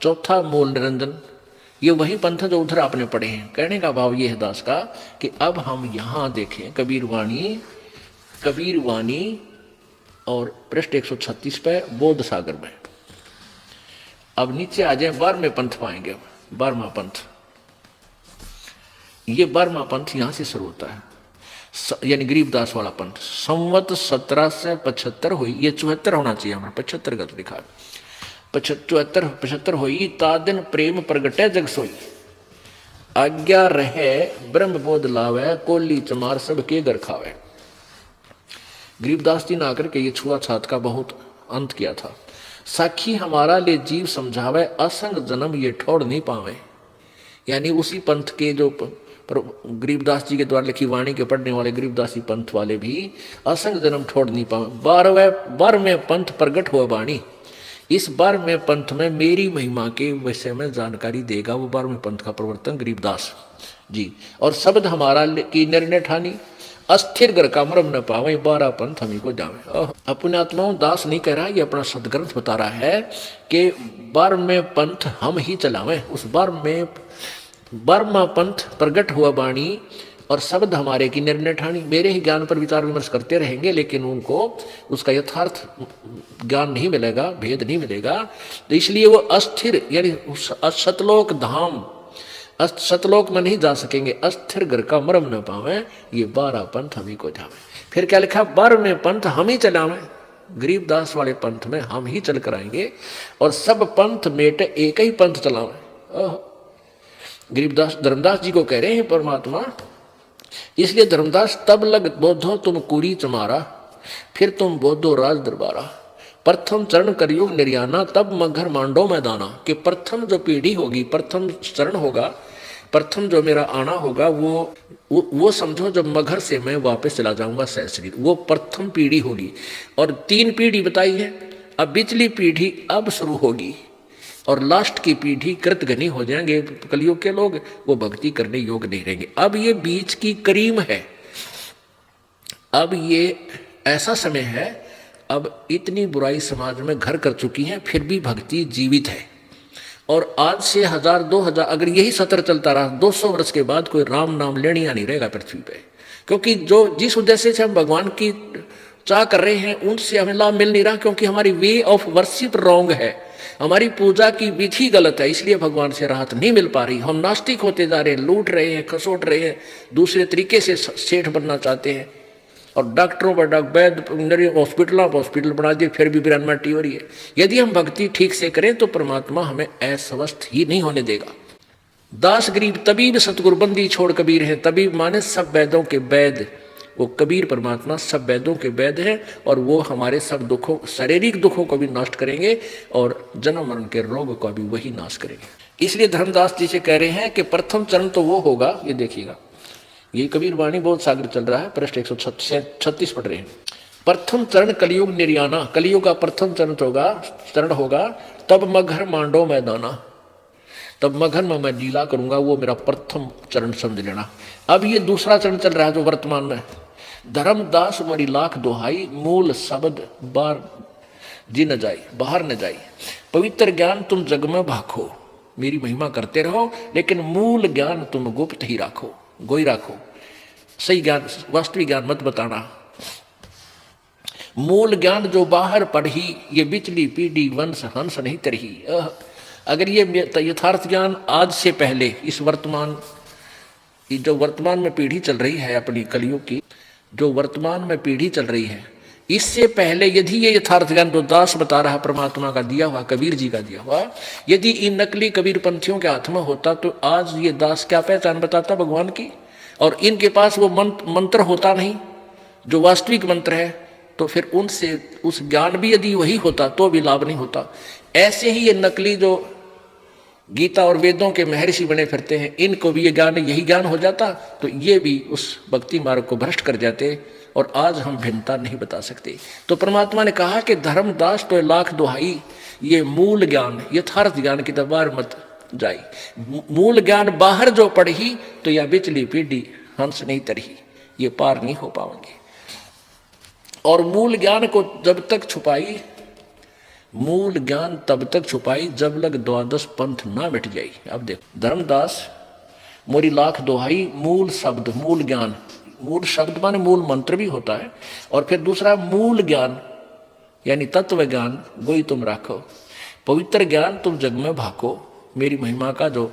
Speaker 1: चौथा मूल निरंजन। ये वही पंथ जो उधर आपने पढ़े हैं। कहने का भाव ये है दास का कि अब हम यहाँ देखें कबीर वाणी और पृष्ठ 136 पे बोध सागर में। अब नीचे आ जाए, 12वें पंथ पाएंगे, 12वां पंथ। ये 12वां पंथ यहां से शुरू होता है, यानी गरीबदास वाला पंथ। संवत 1775 हुई, ये 74 होना चाहिए, हमारा 75 गलत लिखा, 75 हुई, तादिन प्रेम प्रगटे जग सोई, आज्ञा रहे ब्रह्म बोध लावे, कोली चमार सबके घर खावे। गरीबदास जी ने आकर के ये छुआछात का बहुत अंत किया था। साखी हमारा ले जीव समझावे, असंग जन्म ये ठोड़ नहीं पावे। यानी उसी पंथ के जो पर गरीबदास जी के द्वारा लिखी वाणी के पढ़ने वाले गरीबदासी पंथ वाले भी असंग जन्म छोड़ नहीं पाए। 12वें पंथ प्रगट हुआ वाणी, इस 12वें पंथ में मेरी महिमा के विषय में जानकारी देगा वो 12वें पंथ का प्रवर्तन गरीबदास जी। और शब्द हमारा की निर्णय ठानी, अस्थिर घर का मरम न पावे, 12 पंथ हमी को जावे। अपने आत्माओं दास नहीं कह रहा, ये अपना सदग्रंथ बता रहा है कि 12वें पंथ हम ही चलावें। उस 12वां पंथ प्रगट हुआ वाणी और शब्द हमारे की निर्णय ठानी। मेरे ही ज्ञान पर विचार विमर्श करते रहेंगे, लेकिन उनको उसका यथार्थ ज्ञान नहीं मिलेगा, भेद नहीं मिलेगा। तो इसलिए वो अस्थिर यानी सतलोक धाम, सतलोक में नहीं जा सकेंगे, अस्थिर घर का मरम न पावे, ये 12 पंथ हम ही को जावे। फिर क्या लिखा, 12वें पंथ हम ही चलावे, गरीबदास वाले पंथ में हम ही चल कर आएंगे और सब पंथ मेटे एक ही पंथ चलावे। गरीबदास धर्मदास जी को कह रहे हैं परमात्मा। इसलिए धर्मदास तब लग बोधो तुम कुरी चमारा, फिर तुम बोधो राज दरबारा। प्रथम चरण करियुग निर्याना, तब मगर मांडो मैदाना। कि प्रथम जो पीढ़ी होगी, प्रथम चरण होगा, प्रथम जो मेरा आना होगा, वो समझो जब मगर से मैं वापस चला जाऊंगा सहशरीर, वो प्रथम पीढ़ी होगी। और 3 पीढ़ी बताई है, अब बिचली पीढ़ी अब शुरू होगी और लास्ट की पीढ़ी कृतघ्नी हो जाएंगे कलयुग के लोग, वो भक्ति करने योग्य नहीं रहेंगे। अब ये बीच की करीम है, अब ये ऐसा समय है, अब इतनी बुराई समाज में घर कर चुकी है, फिर भी भक्ति जीवित है। और आज से 1000 2000 अगर यही सत्र चलता रहा, 200 वर्ष के बाद कोई राम नाम लेनिया नहीं रहेगा पृथ्वी पे। क्योंकि जो जिस उद्देश्य से हम भगवान की चाह कर रहे हैं उनसे हमें लाभ मिल नहीं रहा, क्योंकि हमारी वे ऑफ वर्शिप रॉन्ग है, हमारी पूजा की विधि गलत है, इसलिए भगवान से राहत नहीं मिल पा रही। हम नास्तिक होते जा रहे हैं, लूट रहे हैं, खसोट रहे हैं, दूसरे तरीके से सेठ बनना चाहते हैं और डॉक्टरों पर वैद्य हॉस्पिटल बना दिए, फिर भी बिरानमाटी हो रही है। यदि हम भक्ति ठीक से करें तो परमात्मा हमें अस्वस्थ ही नहीं होने देगा। दास गरीब तबीब सतगुरु बंदी छोड़ कबीर है। तबीब माने सब वैदों के वैद, वो कबीर परमात्मा सब वैदों के वैद है और वो हमारे सब दुखों, शारीरिक दुखों को भी नष्ट करेंगे और जन्म मरण के रोग को भी वही नाश करेंगे। इसलिए धर्मदास जी से कह रहे हैं कि प्रथम चरण तो वो होगा, ये देखिएगा, ये कबीर वाणी बहुत सागर चल रहा है, पृष्ठ 136 पढ़ रहे हैं। प्रथम चरण कलयुग निर्याना, कलयुग का प्रथम चरण होगा, तब मगर मांडो मैदाना, तब मगन में मैं लीला करूंगा, वो मेरा प्रथम चरण समझ लेना। अब ये दूसरा चरण चल रहा है जो वर्तमान में। धर्मदास मरी लाख दोहाई, मूल शब्द बार जी न जाई, बाहर न जाई। पवित्र ज्ञान तुम जग में भाखो, मेरी महिमा करते रहो, लेकिन मूल ज्ञान तुम गुप्त ही राखो, गोई राखो। सही ज्ञान, वास्तविक ज्ञान मत बताना। मूल ज्ञान जो बाहर पढ़ी, ये बिचली पीढ़ी वंश हंस नहीं तरही। अगर ये यथार्थ ज्ञान आज से पहले इस वर्तमान, जो वर्तमान में पीढ़ी चल रही है अपनी कलयुग की, जो वर्तमान में पीढ़ी चल रही है, इससे पहले यदि ये यथार्थ ज्ञान जो दास बता रहा परमात्मा का दिया हुआ, कबीर जी का दिया हुआ, यदि इन नकली कबीर पंथियों के हाथ में होता तो आज ये दास क्या पहचान बताता भगवान की। और इनके पास वो मंत्र होता नहीं जो वास्तविक मंत्र है, तो फिर उनसे उस ज्ञान भी यदि वही होता तो भी लाभ नहीं होता। ऐसे ही ये नकली जो गीता और वेदों के महर्षि बने फिरते हैं, इनको भी ये ज्ञान, यही ज्ञान हो जाता तो ये भी उस भक्ति मार्ग को भ्रष्ट कर जाते और आज हम भिन्नता नहीं बता सकते। तो परमात्मा ने कहा कि धर्मदास तो लाख दुहाई, ये मूल ज्ञान, यथार्थ ज्ञान की दरबार मत जाई। मूल ज्ञान बाहर जो पढ़ी तो यह बिचली पीढ़ी हंस नहीं तरही, ये पार नहीं हो पाएंगे। और मूल ज्ञान को जब तक छुपाई, मूल ज्ञान तब तक छुपाई जब लग 12 पंथ ना मिट जाई। अब देखो, धर्मदास मोरी लाख दोहाई, मूल शब्द, मूल ज्ञान, मूल शब्द माने मूल मंत्र भी होता है, और फिर दूसरा मूल ज्ञान यानी तत्व ज्ञान गोई तुम राखो। पवित्र ज्ञान तुम जग में भाको, मेरी महिमा का जो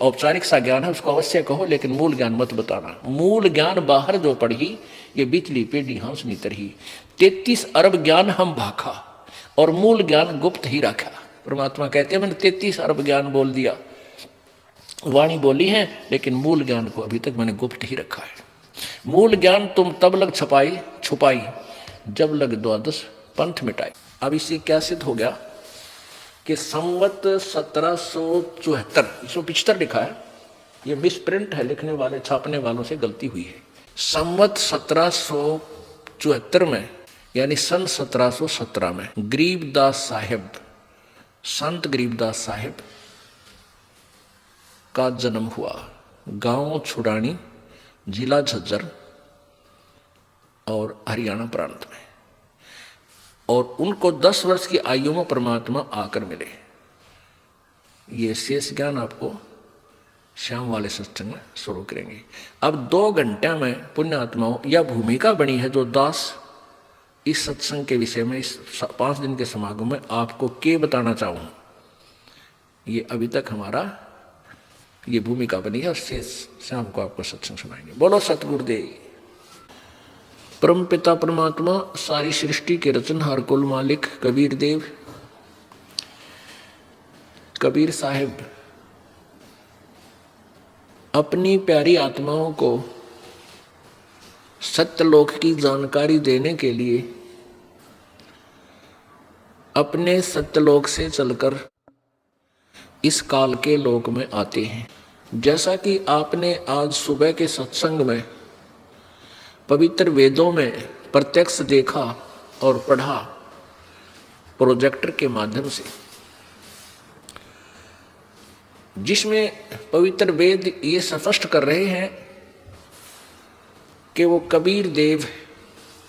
Speaker 1: औपचारिक सा ज्ञान है उसको अवश्य कहो, लेकिन मूल ज्ञान मत बताना। मूल ज्ञान बाहर जो पढ़ी, ये बिचली पीढ़ी हंस नहीं तरही। 33 अरब ज्ञान हम भाखा और मूल ज्ञान गुप्त ही रखा। परमात्मा कहते हैं मैंने 33 अरब ज्ञान बोल दिया, वाणी बोली है, लेकिन मूल ज्ञान को अभी तक मैंने गुप्त ही रखा है। मूल ज्ञान तुम तब लग छुपाई जब लग 12 पंथ मिटाई। अब इससे क्या सिद्ध हो गया कि संवत 1774 175 लिखा है, ये मिसप्रिंट है, लिखने वाले छापने वालों से गलती हुई है। संवत 1774 में यानी सन 1717 में गरीबदास साहिब, संत गरीबदास साहिब का जन्म हुआ गांव छुड़ानी, जिला झज्जर और हरियाणा प्रांत में। और उनको 10 वर्ष की आयु में परमात्मा आकर मिले। ये शेष ज्ञान आपको शाम वाले सत्संग में शुरू करेंगे। अब 2 घंटे में पुण्य आत्माओं यह भूमिका बनी है जो दास इस सत्संग के विषय में, इस 5 दिन के समागम में आपको क्या बताना चाहूँ, ये अभी तक हमारा ये भूमिका बनी है। और शेष शाम को आपको सत्संग सुनाएंगे। बोलो सतगुरुदेव। परम पिता परमात्मा, सारी सृष्टि के रचनहार, कुल मालिक कबीर देव, कबीर साहिब अपनी प्यारी आत्माओं को सत्यलोक की जानकारी देने के लिए अपने सत्यलोक से चलकर इस काल के लोक में आते हैं। जैसा कि आपने आज सुबह के सत्संग में पवित्र वेदों में प्रत्यक्ष देखा और पढ़ा प्रोजेक्टर के माध्यम से, जिसमें पवित्र वेद ये स्पष्ट कर रहे हैं कि वो कबीर देव,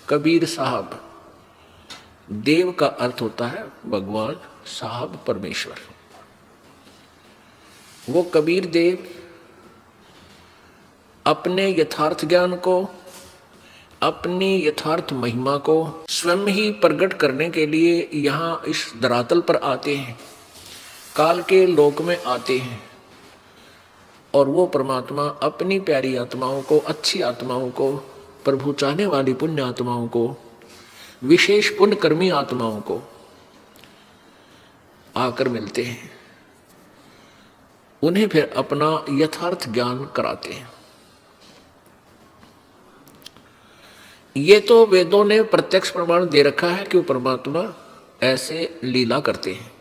Speaker 1: कबीर साहब, देव का अर्थ होता है भगवान, साहब परमेश्वर। वो कबीर देव अपने यथार्थ ज्ञान को, अपनी यथार्थ महिमा को स्वयं ही प्रकट करने के लिए यहाँ इस धरातल पर आते हैं, काल के लोक में आते हैं। और वो परमात्मा अपनी प्यारी आत्माओं को, अच्छी आत्माओं को, प्रभु चाहने वाली पुण्य आत्माओं को, विशेष पुण्यकर्मी आत्माओं को आकर मिलते हैं, उन्हें फिर अपना यथार्थ ज्ञान कराते हैं। ये तो वेदों ने प्रत्यक्ष प्रमाण दे रखा है कि वो परमात्मा ऐसे लीला करते हैं।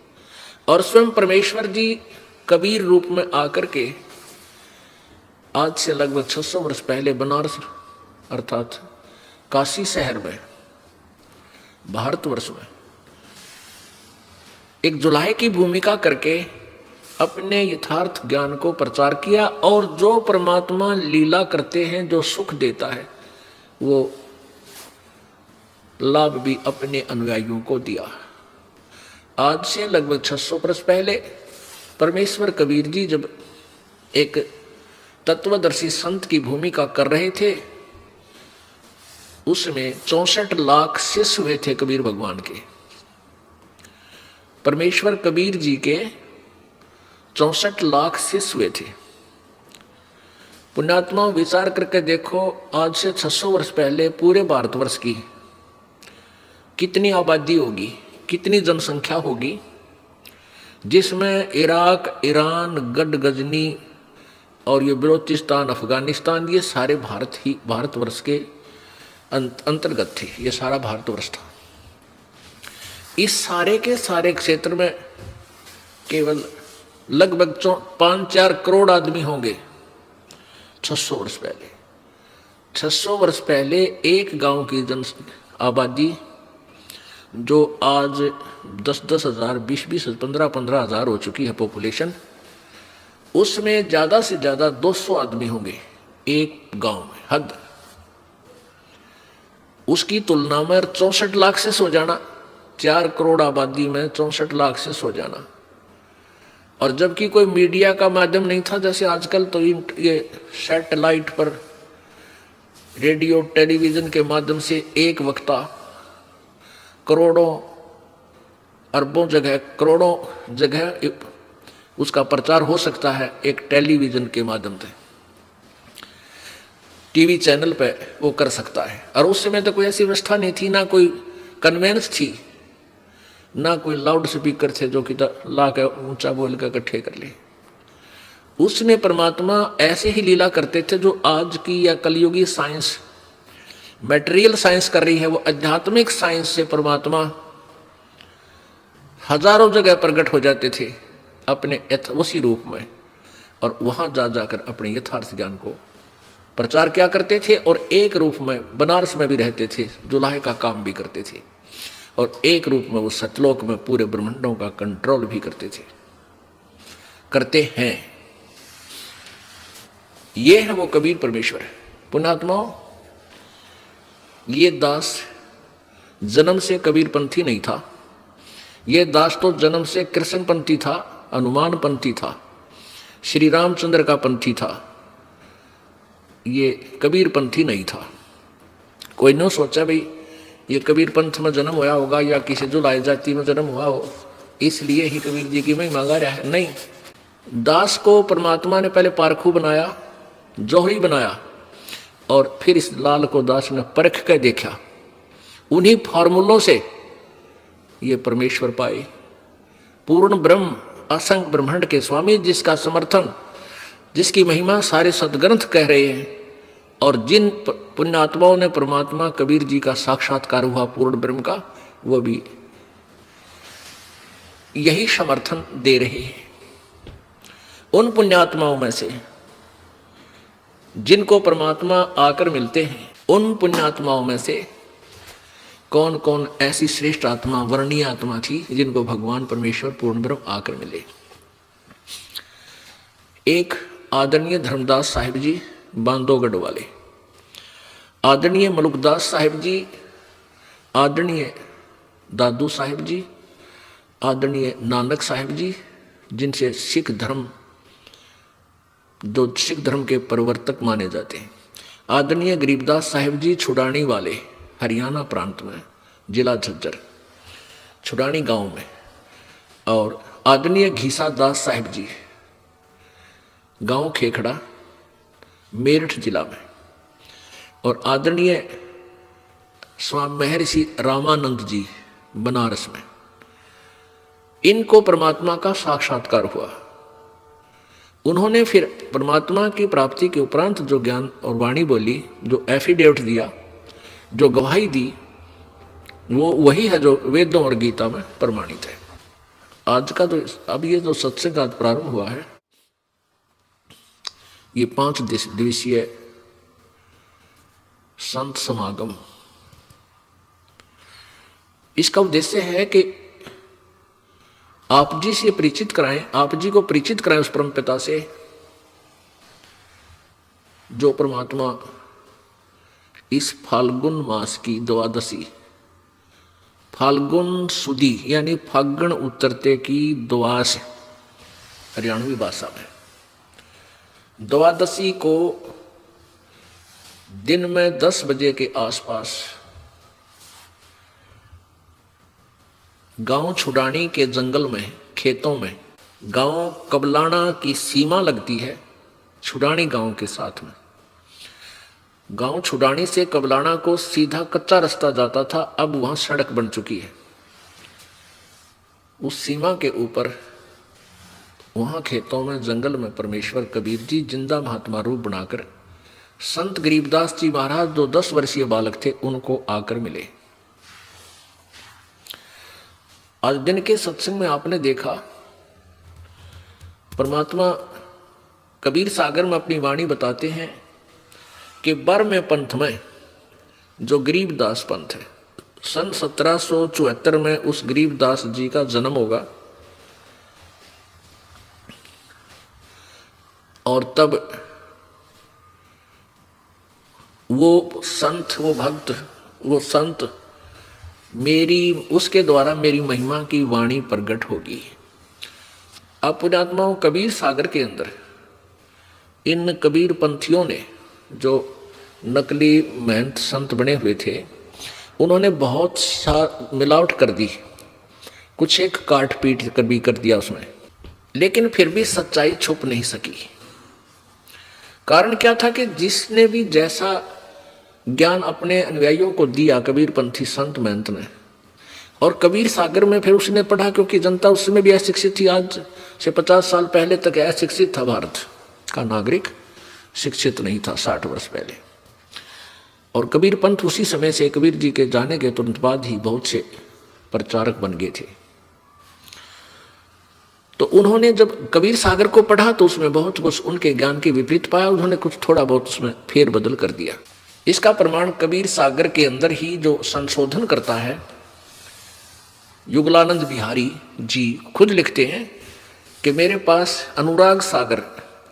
Speaker 1: और स्वयं परमेश्वर जी कबीर रूप में आकर के आज से लगभग 600 वर्ष पहले बनारस अर्थात काशी शहर में, भारतवर्ष में एक जुलाहे की भूमिका करके अपने यथार्थ ज्ञान को प्रचार किया। और जो परमात्मा लीला करते हैं, जो सुख देता है, वो लाभ भी अपने अनुयायियों को दिया। आज से लगभग 600 वर्ष पहले परमेश्वर कबीर जी जब एक तत्वदर्शी संत की भूमिका कर रहे थे, उसमें 64 लाख शिष्य हुए थे कबीर भगवान के। परमेश्वर कबीर जी के 64 लाख शिष्य हुए थे। पुण्यात्मा विचार करके देखो, आज से 600 वर्ष पहले पूरे भारतवर्ष की कितनी आबादी होगी, कितनी जनसंख्या होगी, जिसमें इराक, ईरान, गढ़ गजनी और ये बलोचिस्तान, अफगानिस्तान, ये सारे भारतवर्ष के अंतर्गत थे। ये सारा भारतवर्ष था। इस सारे के सारे क्षेत्र में केवल लगभग 5-4 करोड़ आदमी होंगे 600 वर्ष पहले। 600 वर्ष पहले एक गांव की जन आबादी जो आज 10-10 हजार, 20-20, 15-15 हजार हो चुकी है पॉपुलेशन, उसमें ज्यादा से ज्यादा 200 आदमी होंगे एक गांव में, हद। उसकी तुलना में 64 लाख से सो जाना, 4 करोड़ आबादी में 64 लाख से सो जाना। और जबकि कोई मीडिया का माध्यम नहीं था जैसे आजकल, तो ये सैटेलाइट पर रेडियो टेलीविजन के माध्यम से एक वक्ता करोड़ों अरबों जगह, करोड़ों जगह उसका प्रचार हो सकता है एक टेलीविजन के माध्यम से, टीवी चैनल पे वो कर सकता है। और उस समय तो कोई ऐसी व्यवस्था नहीं थी, ना कोई कन्वेंस थी, ना कोई लाउड स्पीकर थे जो कि ला के ऊंचा बोल कर इकट्ठे कर ले। उसमें परमात्मा ऐसे ही लीला करते थे जो आज की या कलयुगी साइंस, मटेरियल साइंस कर रही है, वो आध्यात्मिक साइंस से परमात्मा हजारों जगह प्रकट हो जाते थे अपने उसी रूप में। और वहां जा जाकर अपने यथार्थ ज्ञान को प्रचार क्या करते थे, और एक रूप में बनारस में भी रहते थे, जुलाहे का काम भी करते थे, और एक रूप में वो सतलोक में पूरे ब्रह्मांडों का कंट्रोल भी करते थे, करते हैं। ये है वो कबीर परमेश्वर। पुण्यात्माओं, ये दास जन्म से कबीर पंथी नहीं था, ये दास तो जन्म से कृष्ण पंथी था, हनुमान पंथी था, श्री रामचंद्र का पंथी था, ये कबीर पंथी नहीं था। कोई न सोचा भाई ये कबीर पंथ में जन्म हुआ होगा या किसी जुलाहे जाति में जन्म हुआ हो, इसलिए ही कबीर जी की महिमा गा रहा है। नहीं, दास को परमात्मा ने पहले पारखू बनाया, जौहरी बनाया, और फिर इस लाल को दास ने परख कर देखा। उन्हीं फॉर्मूलों से ये परमेश्वर पाए, पूर्ण ब्रह्म, असंख्य ब्रह्मांड के स्वामी, जिसका समर्थन, जिसकी महिमा सारे सदग्रंथ कह रहे हैं, और जिन पुण्यात्माओं ने परमात्मा कबीर जी का साक्षात्कार हुआ पूर्ण ब्रह्म का, वो भी यही समर्थन दे रहे हैं। उन पुण्यात्माओं में से जिनको परमात्मा आकर मिलते हैं, उन पुण्यात्माओं में से कौन कौन ऐसी श्रेष्ठ आत्मा, वर्णीय आत्मा थी जिनको भगवान परमेश्वर पूर्ण ब्रह्म आकर मिले। एक आदरणीय धर्मदास साहिब जी बांदोगढ़ वाले, आदरणीय मलुकदास साहिब जी, आदरणीय दादू साहिब जी, आदरणीय नानक साहिब जी, जिनसे सिख धर्म, जो सिख धर्म के प्रवर्तक माने जाते हैं, आदरणीय गरीबदास साहिब जी छुड़ानी वाले, हरियाणा प्रांत में, जिला झज्जर, छुड़ानी गांव में, और आदरणीय घीसा दास साहिब जी, गांव खेखड़ा, मेरठ जिला में, और आदरणीय स्वामी महर्षि रामानंद जी बनारस में। इनको परमात्मा का साक्षात्कार हुआ। उन्होंने फिर परमात्मा की प्राप्ति के उपरांत जो ज्ञान और वाणी बोली, जो एफिडेविट दिया, जो गवाही दी, वो वही है जो वेदों और गीता में प्रमाणित है। आज का तो अब ये जो सत्संग आज प्रारंभ हुआ है, ये 5 दिवसीय संत समागम, इसका उद्देश्य है कि आप जी से परिचित कराएं, आप जी को परिचित कराएं उस परम पिता से, जो परमात्मा इस फाल्गुन मास की द्वादशी, फाल्गुन सुदी यानी फागण उतरते की द्वास, हरियाणवी भाषा में, द्वादशी को दिन में 10 बजे के आसपास गांव छुड़ानी के जंगल में, खेतों में, गांव कबलाना की सीमा लगती है छुड़ानी गांव के साथ में। गांव छुड़ानी से कबलाना को सीधा कच्चा रास्ता जाता था, अब वहां सड़क बन चुकी है। उस सीमा के ऊपर वहां खेतों में, जंगल में परमेश्वर कबीर जी जिंदा महात्मा रूप बनाकर संत गरीबदास जी महाराज, जो 10 वर्षीय बालक थे, उनको आकर मिले। आज दिन के सत्संग में आपने देखा परमात्मा कबीर सागर में अपनी वाणी बताते हैं कि बरमे पंथ में जो गरीबदास पंथ है, सन 1774 में उस गरीबदास जी का जन्म होगा, और तब वो संत, वो भक्त, वो संत मेरी, उसके द्वारा मेरी महिमा की वाणी प्रकट होगी। अब पुण्यात्माओं, कबीर सागर के अंदर इन कबीर पंथियों ने, जो नकली महंत संत बने हुए थे, उन्होंने बहुत सा मिलावट कर दी, कुछ एक काट पीट कर भी कर दिया उसमें, लेकिन फिर भी सच्चाई छुप नहीं सकी। कारण क्या था कि जिसने भी जैसा ज्ञान अपने अनुयायियों को दिया कबीर पंथी संत महंत ने, और कबीर सागर में फिर उसने पढ़ा, क्योंकि जनता उस समय भी अशिक्षित थी, आज से 50 साल पहले तक अशिक्षित था, भारत का नागरिक शिक्षित नहीं था 60 वर्ष पहले। और कबीर पंथ उसी समय से, कबीर जी के जाने के तुरंत बाद ही बहुत से प्रचारक बन गए थे। तो उन्होंने जब कबीर सागर को पढ़ा तो उसमें बहुत कुछ उनके ज्ञान के विपरीत पाया, उन्होंने कुछ थोड़ा बहुत उसमें फेर बदल कर दिया। इसका प्रमाण कबीर सागर के अंदर ही जो संशोधन करता है, युगलानंद बिहारी जी खुद लिखते हैं कि मेरे पास अनुराग सागर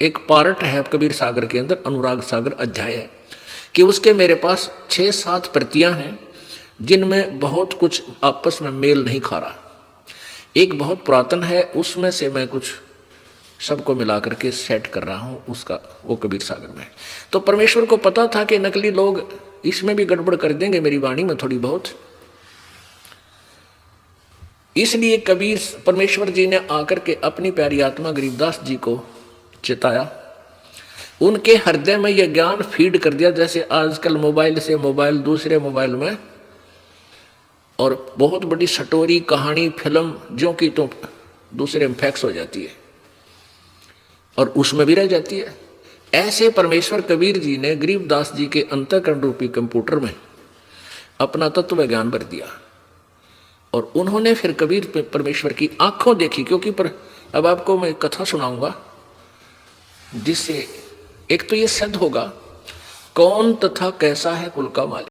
Speaker 1: एक पार्ट है कबीर सागर के अंदर, अनुराग सागर अध्याय है, कि उसके मेरे पास 6-7 प्रतियां हैं जिनमें बहुत कुछ आपस में मेल नहीं खा रहा। एक बहुत पुरातन है, उसमें से मैं कुछ सबको मिला करके सेट कर रहा हूं, उसका वो कबीर सागर में। तो परमेश्वर को पता था कि नकली लोग इसमें भी गड़बड़ कर देंगे मेरी वाणी में थोड़ी बहुत, इसलिए कबीर परमेश्वर जी ने आकर के अपनी प्यारी आत्मा गरीबदास जी को चिताया, उनके हृदय में यह ज्ञान फीड कर दिया। जैसे आजकल मोबाइल से मोबाइल दूसरे मोबाइल में, और बहुत बड़ी स्टोरी कहानी फिल्म जो कि तो दूसरे में फैक्स हो जाती है और उसमें भी रह जाती है। ऐसे परमेश्वर कबीर जी ने गरीबदास जी के अंतःकरण रूपी कंप्यूटर में अपना तत्व ज्ञान भर दिया, और उन्होंने फिर कबीर परमेश्वर की आंखों देखी। क्योंकि अब आपको मैं कथा सुनाऊंगा जिससे एक तो ये सिद्ध होगा कौन तथा कैसा है कुल का मालिक।